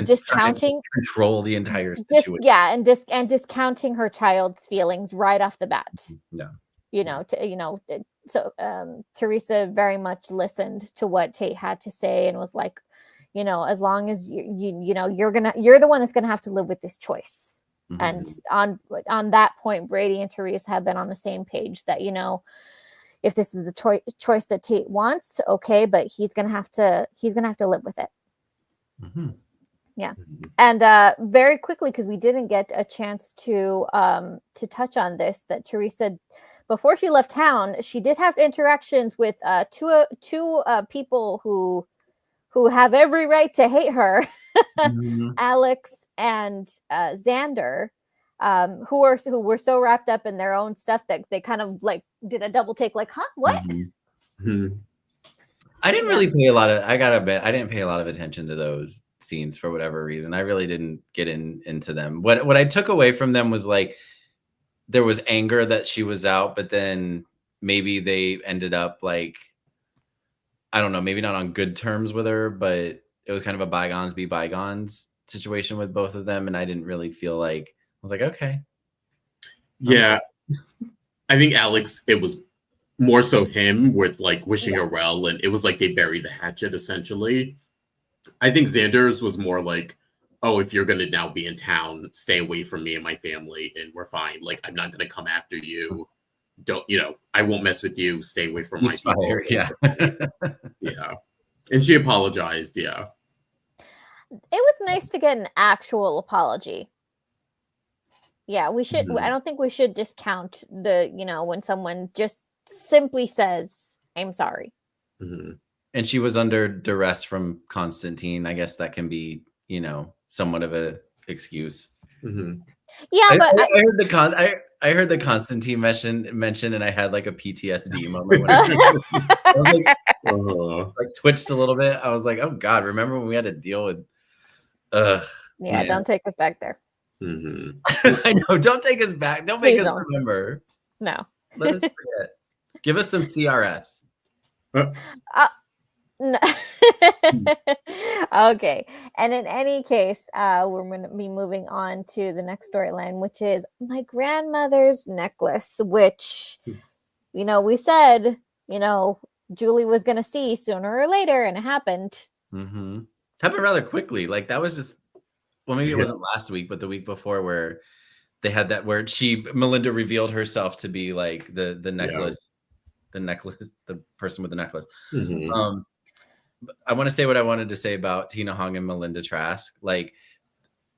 discounting, control the entire situation. And discounting her child's feelings right off the bat. So Teresa very much listened to what Tate had to say and was like, as long as you're the one that's gonna have to live with this choice. And on that point, Brady and Teresa have been on the same page that if this is the choice that Tate wants, okay, but he's gonna have to live with it. Yeah. And very quickly, because we didn't get a chance to touch on this, that Teresa, before she left town, she did have interactions with two people who have every right to hate her, Alex and Xander, who were so wrapped up in their own stuff that they kind of like did a double take, like, huh, what? I didn't really pay a lot of. I gotta admit, I didn't pay a lot of attention to those scenes for whatever reason. I really didn't get into them. What I took away from them was like there was anger that she was out, but then maybe they ended up like, I don't know, maybe not on good terms with her, but it was kind of a bygones be bygones situation with both of them, and I didn't really feel like, I was like, okay. Yeah. I think Alex, it was more so him with like wishing her well, and it was like they buried the hatchet essentially. I think Xander's was more like, oh, if you're going to now be in town, stay away from me and my family and we're fine. Like, I'm not going to come after you. Don't, I won't mess with you. Stay away from my people. Yeah. Yeah. And she apologized. Yeah. It was nice to get an actual apology. Yeah, we should. I don't think we should discount when someone just simply says, I'm sorry. And she was under duress from Constantine. I guess that can be, somewhat of a excuse. Yeah, I heard the Constantine mention, and I had like a PTSD moment. When I was like twitched a little bit. I was like, oh God, remember when we had to deal with? Don't take us back there. I know. Don't take us back. Don't make us remember. No. Let us forget. Give us some CRS. No. Okay. And in any case, we're going to be moving on to the next storyline, which is my grandmother's necklace, which, we said, Julie was going to see sooner or later, and it happened. Happened rather quickly. Like that was just, well, maybe it wasn't last week, but the week before, where they had that, where Melinda revealed herself to be like the necklace, the person with the necklace. I want to say what I wanted to say about Tina Hong and Melinda Trask. Like,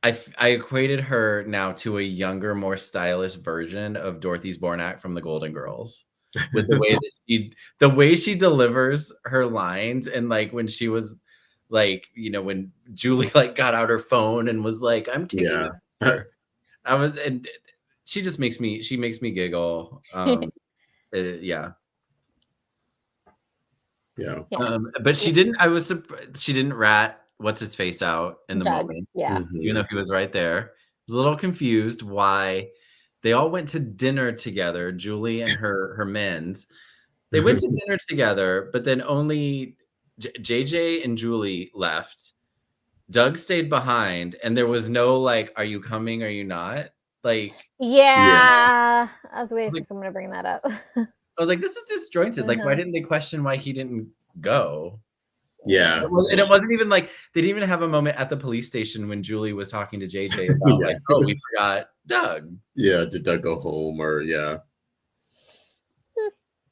I equated her now to a younger, more stylish version of Dorothy Zbornak from the Golden Girls, with the way that the way she delivers her lines, and like when she was like, when Julie like got out her phone and was like, "I'm taking her," and she just makes me giggle. Yeah. But she didn't. I was surprised she didn't rat what's his face out in the moment. Yeah. Even though he was right there, I was a little confused why they all went to dinner together. Julie and her men's. They went to dinner together, but then only JJ and Julie left. Doug stayed behind, and there was no like, "Are you coming? Are you not?" Like, I was waiting for someone to bring that up. I was like, this is disjointed. Like, why didn't they question why he didn't go? Yeah. And it wasn't even like, they didn't even have a moment at the police station when Julie was talking to JJ about like, oh, we forgot Doug. Yeah. Did Doug go home or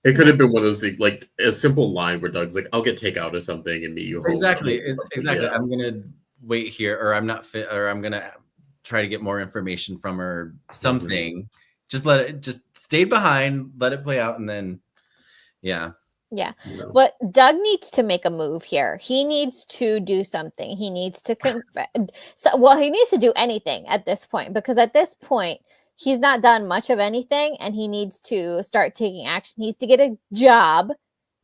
It could have been one of those things, like a simple line where Doug's like, I'll get takeout or something and meet you home. Exactly. I'm going to wait here, or I'm not fit, or I'm going to try to get more information from her, something. Just stay behind, let it play out, and then, Yeah. Yeah. You know? But Doug needs to make a move here. He needs to do something. He needs to he needs to do anything at this point, because at this point he's not done much of anything, and he needs to start taking action. He needs to get a job,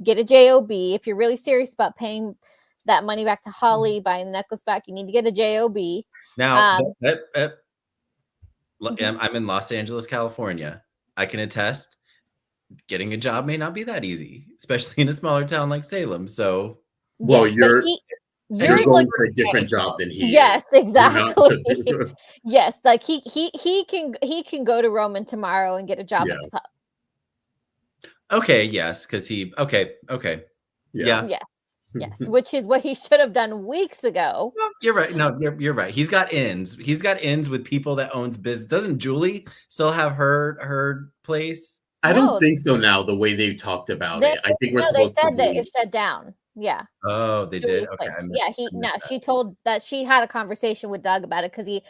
get a job. If you're really serious about paying that money back to Holly, buying the necklace back, you need to get a job. Now, I'm in Los Angeles, California. I can attest, getting a job may not be that easy, especially in a smaller town like Salem. So, well, yes, you're going like, for a different job than he yes, is. exactly. Yes, like he can go to Roman tomorrow and get a job at the pub. Okay, yes, because okay. Yeah. Yes, which is what he should have done weeks ago. No, you're right. No, you're right. He's got ins. He's got ins with people that owns business. Doesn't Julie still have her place? I don't think so now, the way they talked about it. I think we're supposed to be... that it shut down. Yeah. Oh, they Julie's did? Okay. Yeah, she told that she had a conversation with Doug about it, because he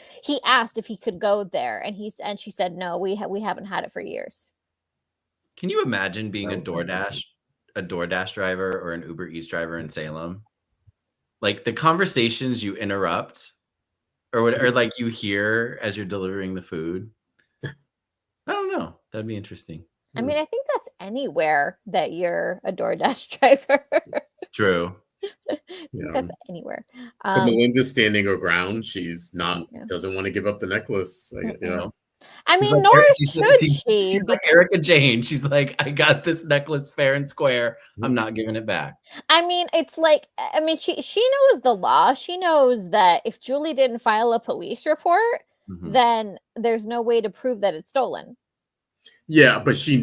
asked if he could go there, and she said, no, we haven't had it for years. Can you imagine being a DoorDash driver or an Uber Eats driver in Salem? Like the conversations you interrupt or like you hear as you're delivering the food. I don't know. That'd be interesting. I mean, I think that's anywhere that you're a DoorDash driver. True. That's anywhere. Melinda's standing her ground. She's not, doesn't want to give up the necklace. You know. I mean, like, nor should she. She's like Erica Jane. She's like, I got this necklace fair and square. I'm not giving it back. I mean, it's like, I mean, she knows the law. She knows that if Julie didn't file a police report, then there's no way to prove that it's stolen. Yeah, but she's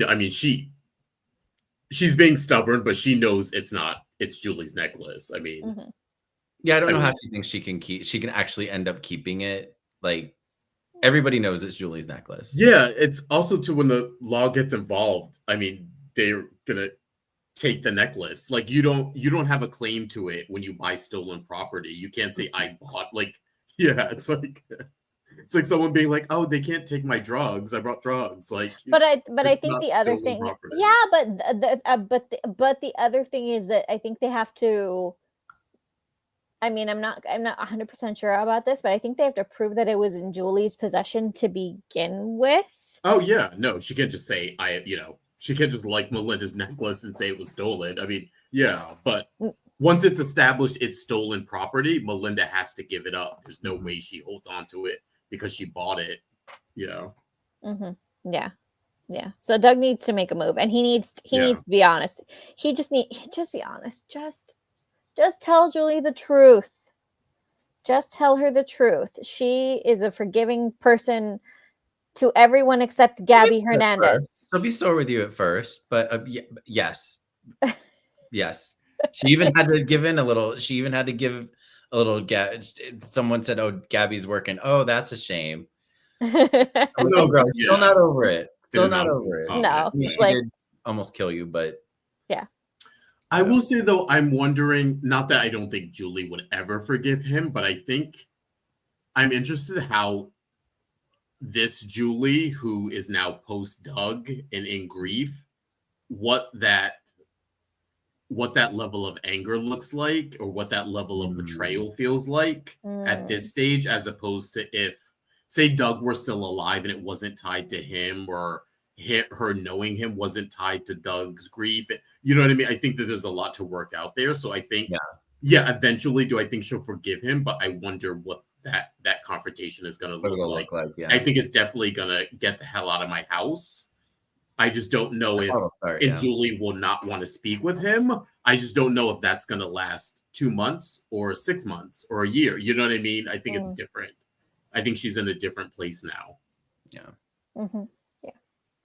being stubborn, but she knows it's Julie's necklace. I mean, yeah, I don't know how she thinks she can actually end up keeping it. Like, everybody knows it's Julie's necklace. Yeah, it's also too, when the law gets involved, I mean, they're gonna take the necklace. Like, you don't have a claim to it when you buy stolen property. You can't say I bought. Like, yeah, it's like someone being like, oh, they can't take my drugs. I brought drugs. Like, but I think the other thing, property. But the other thing is that I think they have to. I mean, I'm not 100% sure about this, but I think they have to prove that it was in Julie's possession to begin with. Oh yeah, no, she can't just say she can't just like Melinda's necklace and say it was stolen. I mean, yeah, but once it's established it's stolen property, Melinda has to give it up. There's no way she holds on to it because she bought it. Yeah. So Doug needs to make a move, and he needs to be honest. Just be honest. Just tell Julie the truth. Just tell her the truth. She is a forgiving person to everyone except Gabby Hernandez. She'll be sore with you at first, but yes. Yes. She even had to give a little. Someone said, oh, Gabby's working. Oh, that's a shame. No, girl, still not over it. Still not over it. No. She did almost kill you, but yeah. I will say, though, I'm wondering, not that I don't think Julie would ever forgive him, but I think I'm interested how this Julie, who is now post-Doug and in grief, what that level of anger looks like, or what that level of betrayal feels like at this stage, as opposed to if, say, Doug were still alive and it wasn't tied to him, or her knowing him wasn't tied to Doug's grief. You know what I mean? I think that there's a lot to work out there. So I think, eventually do I think she'll forgive him, but I wonder what that confrontation is going to look like. Yeah. I think it's definitely going to get the hell out of my house. I just don't know if Julie will not want to speak with him. I just don't know if that's going to last 2 months or 6 months or a year. You know what I mean? I think it's different. I think she's in a different place now. Yeah.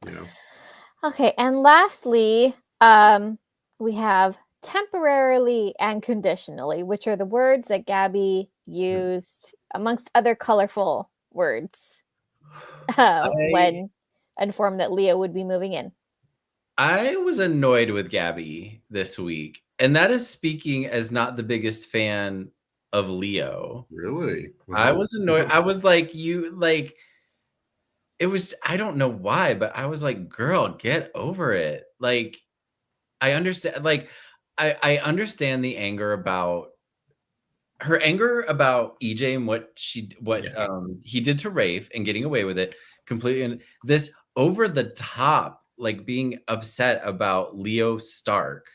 Yeah. Okay, and lastly, we have temporarily and conditionally, which are the words that Gabby used amongst other colorful words when informed that Leo would be moving in. I was annoyed with Gabby this week, and that is speaking as not the biggest fan of Leo. Really? Wow. I was annoyed. I was like, it was, I don't know why, but I was like, girl, get over it. Like, I understand. Like, I understand the anger about her anger about EJ and what he did to Rafe and getting away with it completely. And this over the top, like being upset about Leo Stark.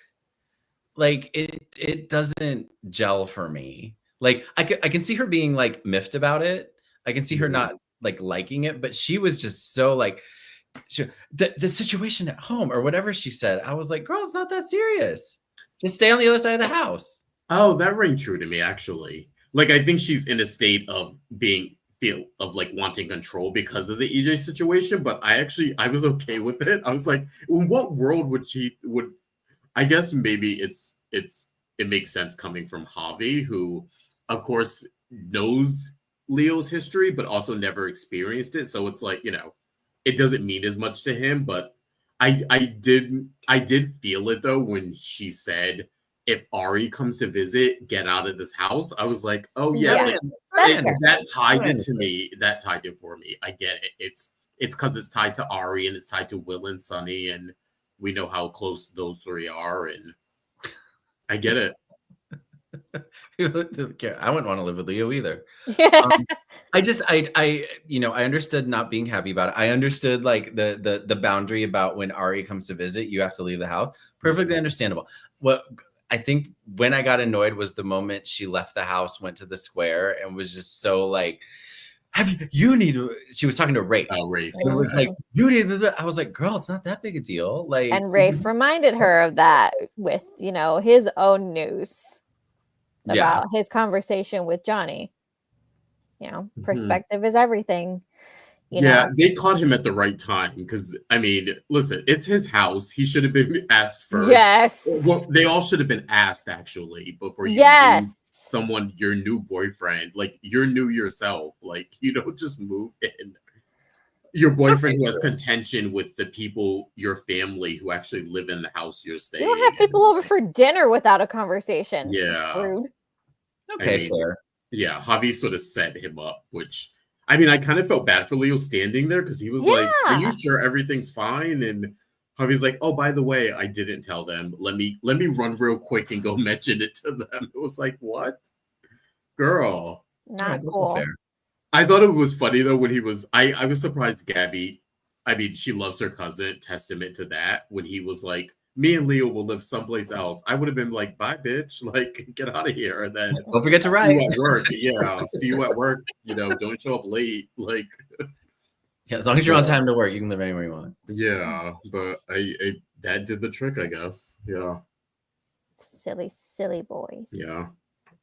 Like it doesn't gel for me. Like I can see her being like miffed about it. I can see her not like liking it, but she was just so like the situation at home or whatever she said. I was like, girl, it's not that serious. Just stay on the other side of the house. Oh, that rang true to me actually. Like I think she's in a state of like wanting control because of the EJ situation, but I was okay with it. I was like, in what world would I guess maybe it makes sense coming from Javi, who of course knows Leo's history, but also never experienced it. So it's like, it doesn't mean as much to him, but I did feel it though when she said, if Ari comes to visit, get out of this house. I was like, oh yeah, that tied it to me. That tied it for me. I get it. It's because it's tied to Ari and it's tied to Will and Sunny, and we know how close those three are, and I get it. I wouldn't want to live with Leo either. I understood not being happy about it. I understood like the boundary about when Ari comes to visit, you have to leave the house. Perfectly understandable. What I think when I got annoyed was the moment she left the house, went to the square, and was just so like, she was talking to Rafe. Oh, Rafe. And it was like, I was like, girl, it's not that big a deal. Like, and Rafe reminded her of that with, his own news about his conversation with Johnny. Perspective is everything. They caught him at the right time because, I mean, listen, it's his house. He should have been asked first. Yes. Well, they all should have been asked, actually, before you move someone, your new boyfriend. Like, you're new yourself. Like, you don't just move in. Your boyfriend who has contention with the people, your family who actually live in the house you're staying in. You don't have people over for dinner without a conversation. Yeah. Rude. Okay, fair. Yeah, Javi sort of set him up, which... I mean, I kind of felt bad for Leo standing there because he was like, are you sure everything's fine? And Javi's like, oh, by the way, I didn't tell them. Let me run real quick and go mention it to them. It was like, what? Girl. Not cool. Fair. I thought it was funny, though, when he was... I was surprised Gabby... I mean, she loves her cousin, testament to that, when he was like, me and Leo will live someplace else. I would have been like, bye, bitch. Like, get out of here. And then don't forget to write. See you at work. Yeah, see you at work. Don't show up late. Like, yeah, as long as you're on time to work, you can live anywhere you want. Yeah, but that did the trick, I guess. Yeah. Silly boys. Yeah.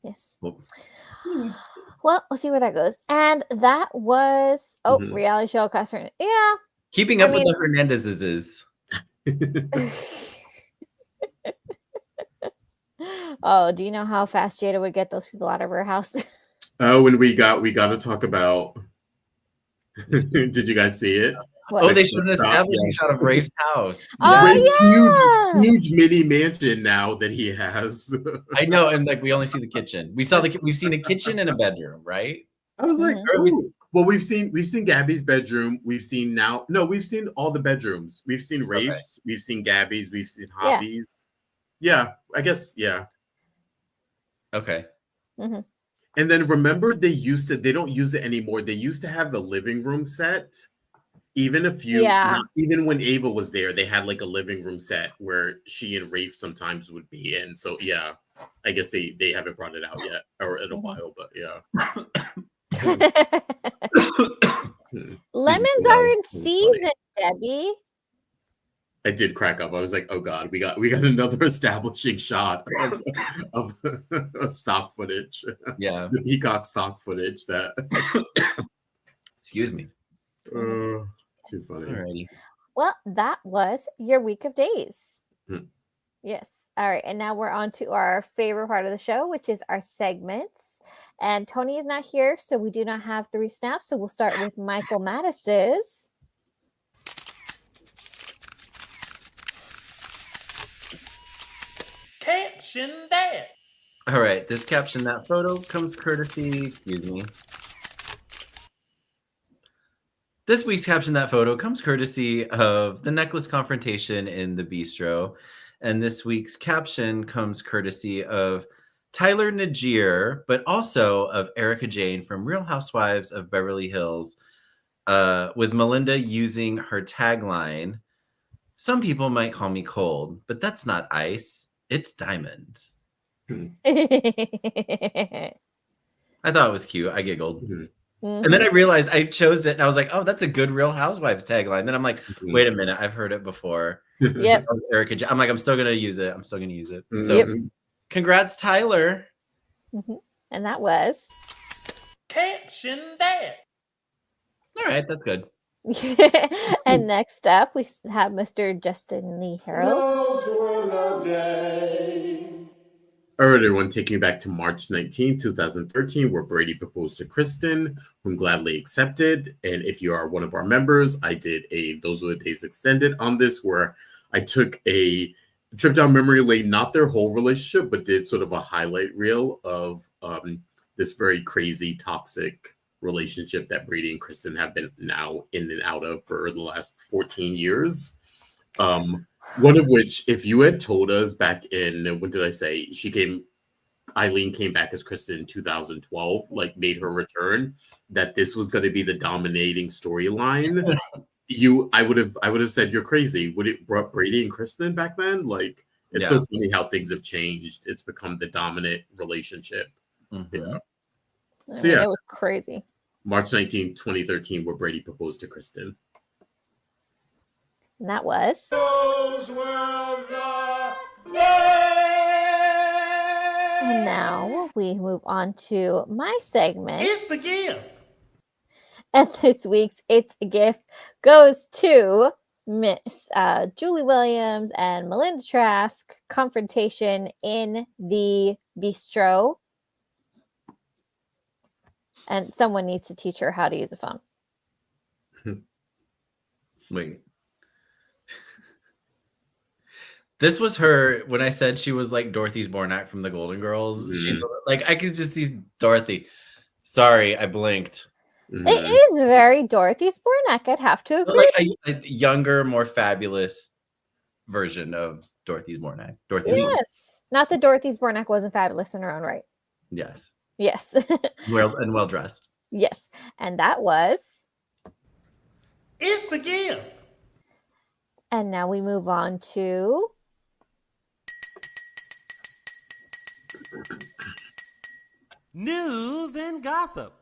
Yes. Well, we'll see where that goes. And that was reality show concern. Yeah. Keeping up with the Hernandezes. Oh, do you know how fast Jada would get those people out of her house? Oh, and we got to talk about. Did you guys see it? What? Oh, they showed an establishing shot of Rafe's house. Oh, Rafe's huge mini mansion now that he has. I know, and like we only see the kitchen. We've seen a kitchen and a bedroom, right? I was like, well, we've seen Gabby's bedroom. We've seen all the bedrooms. We've seen Rafe's, we've seen Gabby's, we've seen Javi's. Yeah, I guess, yeah. Okay. Mm-hmm. And then remember, they don't use it anymore. They used to have the living room set. Even even when Ava was there, they had like a living room set where she and Rafe sometimes would be in. So yeah, I guess they haven't brought it out yet or in a while, but yeah. Lemons are in season, Debbie. I did crack up. I was like, "Oh God, we got another establishing shot of stock footage." Yeah, the Peacock stock footage. That. Excuse me. Too funny. Alrighty. Well, that was your week of days. Yes. All right, and now we're on to our favorite part of the show, which is our segments. And Tony is not here, so we do not have 3 snaps. So we'll start with Michael Mattis's. Caption that. All right, this caption that photo comes courtesy. Excuse me. This week's caption that photo comes courtesy of the necklace confrontation in the bistro. And this week's caption comes courtesy of Tyler Najir, but also of Erica Jane from Real Housewives of Beverly Hills, with Melinda using her tagline, "Some people might call me cold, but that's not ice, it's diamonds." I thought it was cute. I giggled. And then I realized I chose it and I was like, oh, that's a good Real Housewives tagline. Then I'm like, wait a minute, I've heard it before. Yep. Erica, I'm like, I'm still gonna use it. So congrats, Tyler. And that was Caption that. All right, that's good. And next up, we have Mr. Justin Lee Hareld. All right, everyone, taking you back to March 19, 2013, where Brady proposed to Kristen, whom gladly accepted. And if you are one of our members, I did a Those Were the Days extended on this, where I took a trip down memory lane, not their whole relationship, but did sort of a highlight reel of this very crazy, toxic relationship that Brady and Kristen have been now in and out of for the last 14 years. One of which, if you had told us back in, when did I say Eileen came back as Kristen in 2012, like made her return, that this was going to be the dominating storyline, I would have said you're crazy. Would it brought Brady and Kristen back then? Like, it's so funny how things have changed. It's become the dominant relationship. Yeah. So yeah, it was crazy. March 19, 2013, where Brady proposed to Kristen. And that was Those were the days. And now we move on to my segment. It's a gift. And this week's It's a Gift goes to Miss Julie Williams and Melinda Trask, confrontation in the bistro. And someone needs to teach her how to use a phone. Wait. This was her when I said she was like Dorothy Zbornak from the Golden Girls. She's like, I could just see Dorothy. Sorry, I blinked. It is very Dorothy Zbornak, I'd have to agree. Like a younger, more fabulous version of Dorothy Zbornak. Yes. Not that Dorothy Zbornak wasn't fabulous in her own right. Yes. Yes. well dressed. Yes. And that was It's a gift. And now we move on to News and gossip.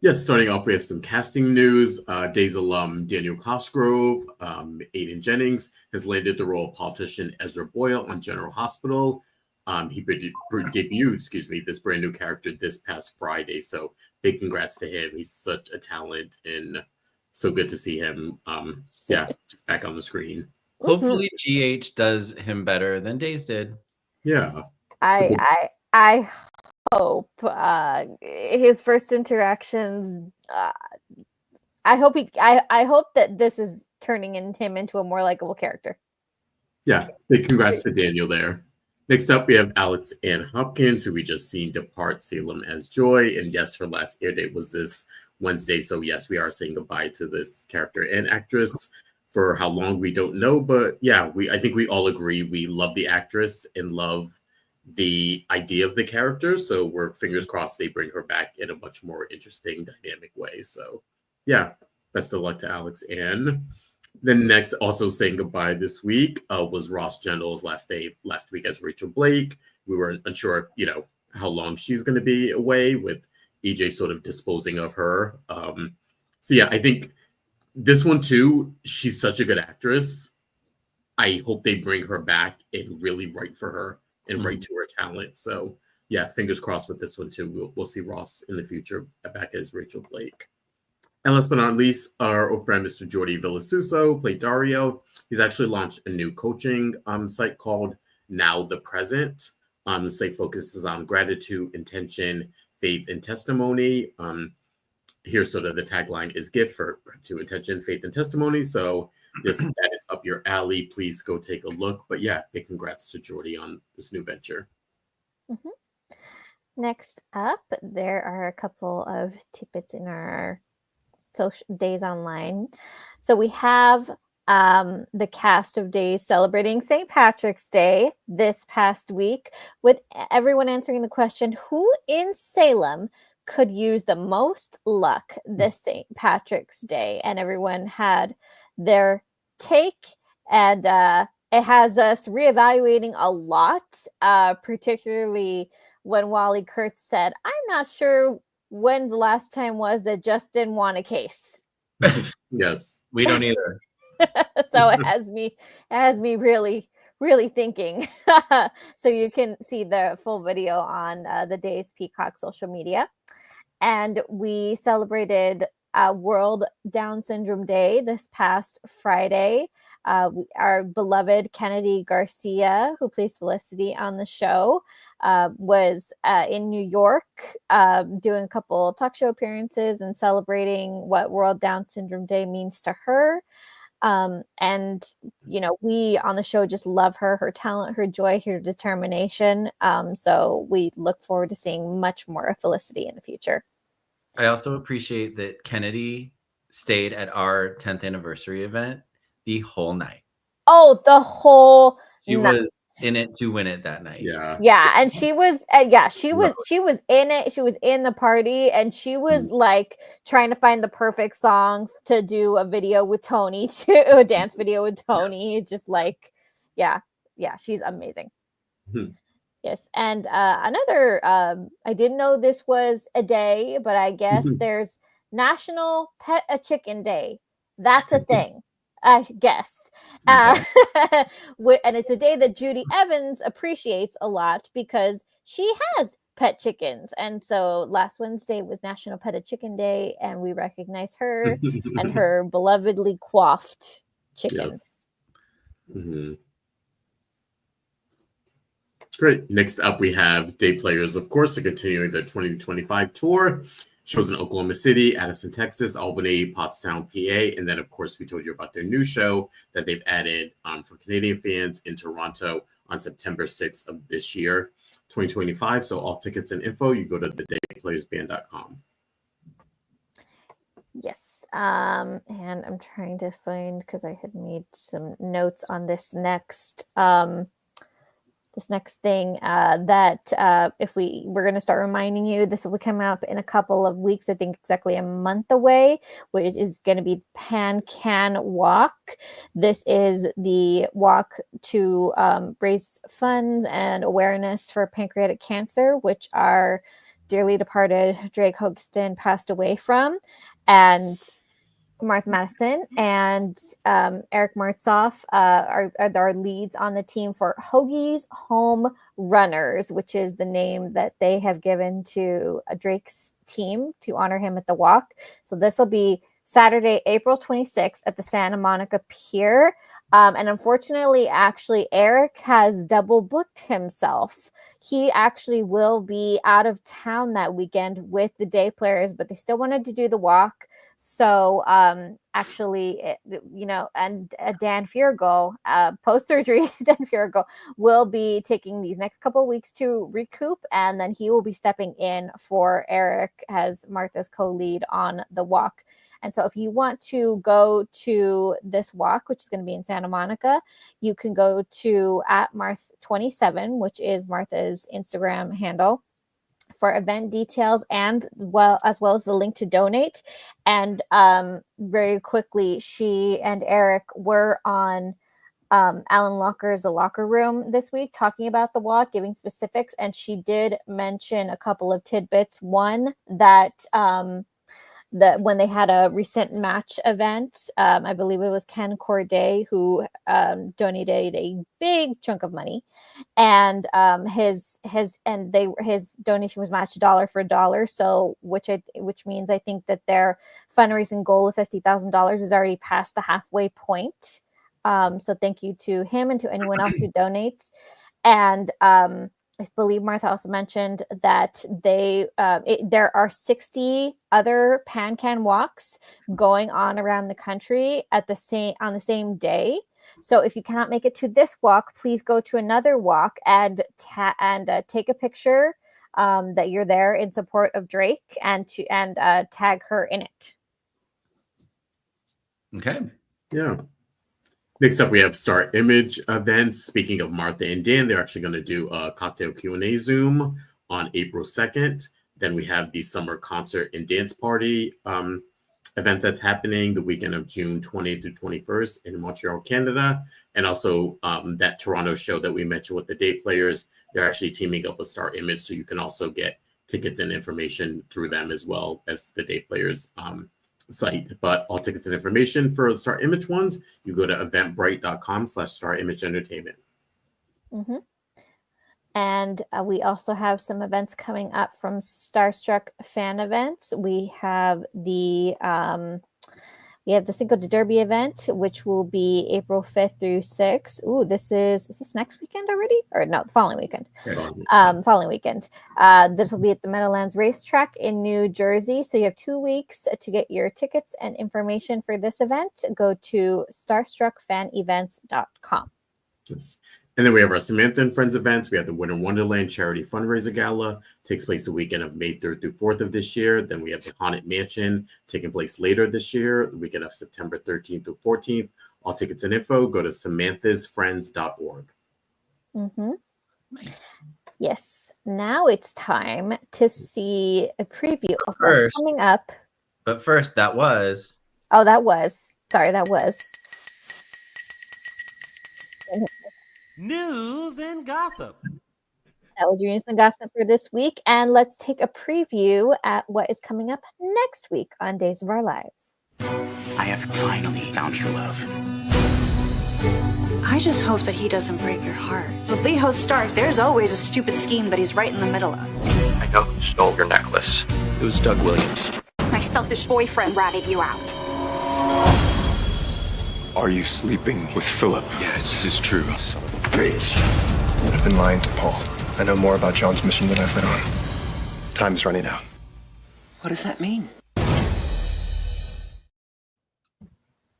Yes, starting off, we have some casting news. Days alum Daniel Cosgrove, Aiden Jennings, has landed the role of politician Ezra Boyle on General Hospital. He debuted, this brand new character this past Friday. So big congrats to him. He's such a talent and so good to see him. Back on the screen. Hopefully, GH does him better than Days did. Yeah, I hope his first interactions. I hope that this is turning him into a more likable character. Yeah, big congrats to Daniel there. Next up, we have Alex Ann Hopkins, who we just seen depart Salem as Joy. And yes, her last air date was this Wednesday. So yes, we are saying goodbye to this character and actress. For how long, we don't know. But yeah, I think we all agree we love the actress and love the idea of the character. So we're fingers crossed they bring her back in a much more interesting, dynamic way. So yeah, best of luck to Alex Ann. Then next, also saying goodbye this week was Ross Gendel's last week as Rachel Blake. We were unsure, how long she's going to be away, with EJ sort of disposing of her. So yeah, I think this one too, she's such a good actress. I hope they bring her back and really write for her and write to her talent. So yeah, fingers crossed with this one too. We'll see Ross in the future back as Rachel Blake. And last but not least, our old friend, Mr. Jordi Villasuso, played Dario. He's actually launched a new coaching site called Now the Present. The site focuses on gratitude, intention, faith, and testimony. Here, sort of the tagline is gift for gratitude, intention, faith, and testimony. So that is up your alley. Please go take a look. But yeah, big congrats to Jordi on this new venture. Next up, there are a couple of tidbits in our social days online. So we have the cast of days celebrating St. Patrick's Day this past week, with everyone answering the question, who in Salem could use the most luck this St. Patrick's Day? And everyone had their take, and it has us reevaluating a lot, particularly when Wally Kurtz said, I'm not sure when the last time was that Justin won a case. Yes. We don't either. So it has me really thinking. So you can see the full video on the Days Peacock social media. And we celebrated World Down Syndrome Day this past Friday. Our beloved Kennedy Garcia, who plays Felicity on the show, was in New York doing a couple talk show appearances and celebrating what World Down Syndrome Day means to her. And we on the show just love her talent, her joy, her determination. So we look forward to seeing much more of Felicity in the future. I also appreciate that Kennedy stayed at our 10th anniversary event the whole night. Oh, the whole She night. was in it to win it that night. Yeah, and she was she was in it. She was in the party, and she was like trying to find the perfect song to do a video with Tony, to a dance video with Tony. Yes. Just like yeah, she's amazing. Yes, and another I didn't know this was a day, but I guess there's National Pet a Chicken Day. That's a thing. I guess. Okay. And it's a day that Judy Evans appreciates a lot because she has pet chickens. And so last Wednesday was National Pet a Chicken Day, and we recognize her and her belovedly coiffed chickens. Yes. Great. Next up, we have day players, of course, are continuing the 2025 tour. Shows in Oklahoma City, Addison, Texas, Albany, Pottstown, PA. And then, of course, we told you about their new show that they've added for Canadian fans in Toronto on September 6th of this year, 2025. So all tickets and info, you go to thedayplayersband.com. Yes. And I'm trying to find, because I had made some notes on this next thing that if we're going to start reminding you, this will come up in a couple of weeks, I think exactly a month away, which is going to be Pan Can Walk. This is the walk to raise funds and awareness for pancreatic cancer, which our dearly departed Drake Hogston passed away from, and Martha Madison and Eric Martzoff are our leads on the team for Hoagie's Home Runners, which is the name that they have given to Drake's team to honor him at the walk. So this will be Saturday, April 26th at the Santa Monica Pier. And unfortunately, actually, Eric has double booked himself. He actually will be out of town that weekend with the day players, but they still wanted to do the walk. So actually, and Dan Feurriegel, post-surgery, Dan Feurriegel will be taking these next couple of weeks to recoup, and then he will be stepping in for Eric as Martha's co-lead on the walk. And so if you want to go to this walk, which is going to be in Santa Monica, you can go to @Marth27, which is Martha's Instagram handle, for event details and as well as the link to donate. And very quickly, she and Eric were on Alan Locker's The Locker Room this week talking about the walk, giving specifics, and she did mention a couple of tidbits. One, that when they had a recent match event, I believe it was Ken Corday who donated a big chunk of money, and his donation was matched dollar for dollar. So which means I think that their fundraising goal of $50,000 is already past the halfway point. So thank you to him and to anyone else who donates. And I believe Martha also mentioned that there are 60 other Pan Can walks going on around the country on the same day. So if you cannot make it to this walk, please go to another walk and take a picture that you're there in support of Drake and tag her in it. Okay. Yeah. Next up, we have Star Image events. Speaking of Martha and Dan, they're actually going to do a cocktail Q&A Zoom on April 2nd. Then we have the Summer Concert and Dance Party event that's happening the weekend of June 20th through 21st in Montreal, Canada. And also that Toronto show that we mentioned with the Day Players, they're actually teaming up with Star Image, so you can also get tickets and information through them as well as the Day Players site. But all tickets and information for the Star Image ones, you go to eventbrite.com/starimageentertainment. Mm-hmm. And we also have some events coming up from Starstruck fan events. We have the Cinco de Derby event, which will be April 5th through 6th. Ooh, is this next weekend already? Or no, following weekend. Following weekend. This will be at the Meadowlands Racetrack in New Jersey. So you have 2 weeks to get your tickets and information for this event. Go to starstruckfanevents.com. Yes. And then we have our Samantha and Friends events. We have the Winter Wonderland Charity Fundraiser Gala. Takes place the weekend of May 3rd through 4th of this year. Then we have the Haunted Mansion taking place later this year, the weekend of September 13th through 14th. All tickets and info, go to samanthasfriends.org. Mm-hmm. Nice. Yes. Now it's time to see a preview of what's coming up. But first, that was. News and gossip. That was your news and gossip for this week. And let's take a preview at what is coming up next week on Days of Our Lives. I have finally found true love. I just hope that he doesn't break your heart. With Leo Stark, there's always a stupid scheme that he's right in the middle of. I know who stole your necklace. It was Doug Williams. My selfish boyfriend ratted you out. Are you sleeping with Philip? Yeah, this is true. Son of a Bitch. I've been lying to Paul. I know more about John's mission than I've let on. Time is running out. What does that mean?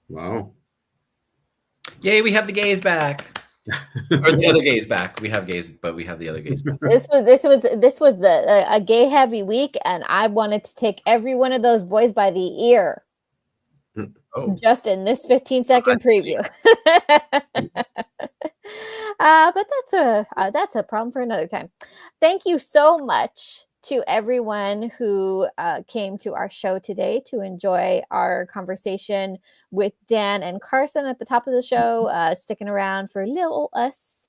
Wow. Yay, we have the gays back. Or the other gays back. We have gays, but we have the other gays back. This was a gay heavy week, and I wanted to take every one of those boys by the ear. Oh. Just in this 15-second preview. But that's a problem for another time. Thank you so much to everyone who came to our show today to enjoy our conversation with Dan and Carson at the top of the show, sticking around for little us.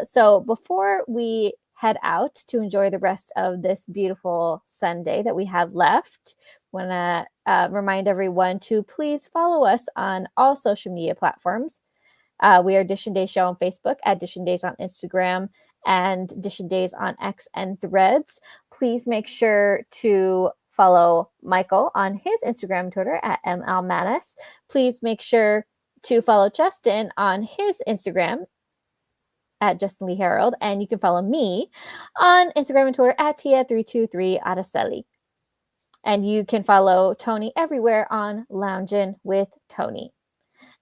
So before we head out to enjoy the rest of this beautiful Sunday that we have left, want to remind everyone to please follow us on all social media platforms. We are Dishin Days Show on Facebook, at Dishin Days on Instagram, and Dishin Days on X and Threads. Please make sure to follow Michael on his Instagram and Twitter at MLManus. Please make sure to follow Justin on his Instagram at Justin Lee Hareld. And you can follow me on Instagram and Twitter at Tia323 Araceli. And you can follow Tony everywhere on Loungin' with Tony.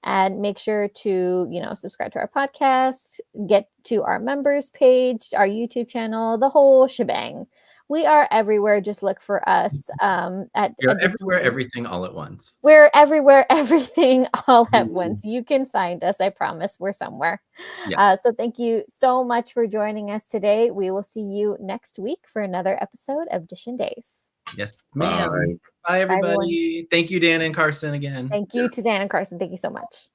And make sure to, subscribe to our podcast, get to our members page, our YouTube channel, the whole shebang. We are everywhere. Just look for us. Everywhere, everything, all at once. We're everywhere, everything, all at once. You can find us. I promise we're somewhere. Yes. So thank you so much for joining us today. We will see you next week for another episode of Dishin Days. Yes, ma'am. Bye, everybody. Thank you, Dan and Carson, again. Thank you to Dan and Carson. Thank you so much.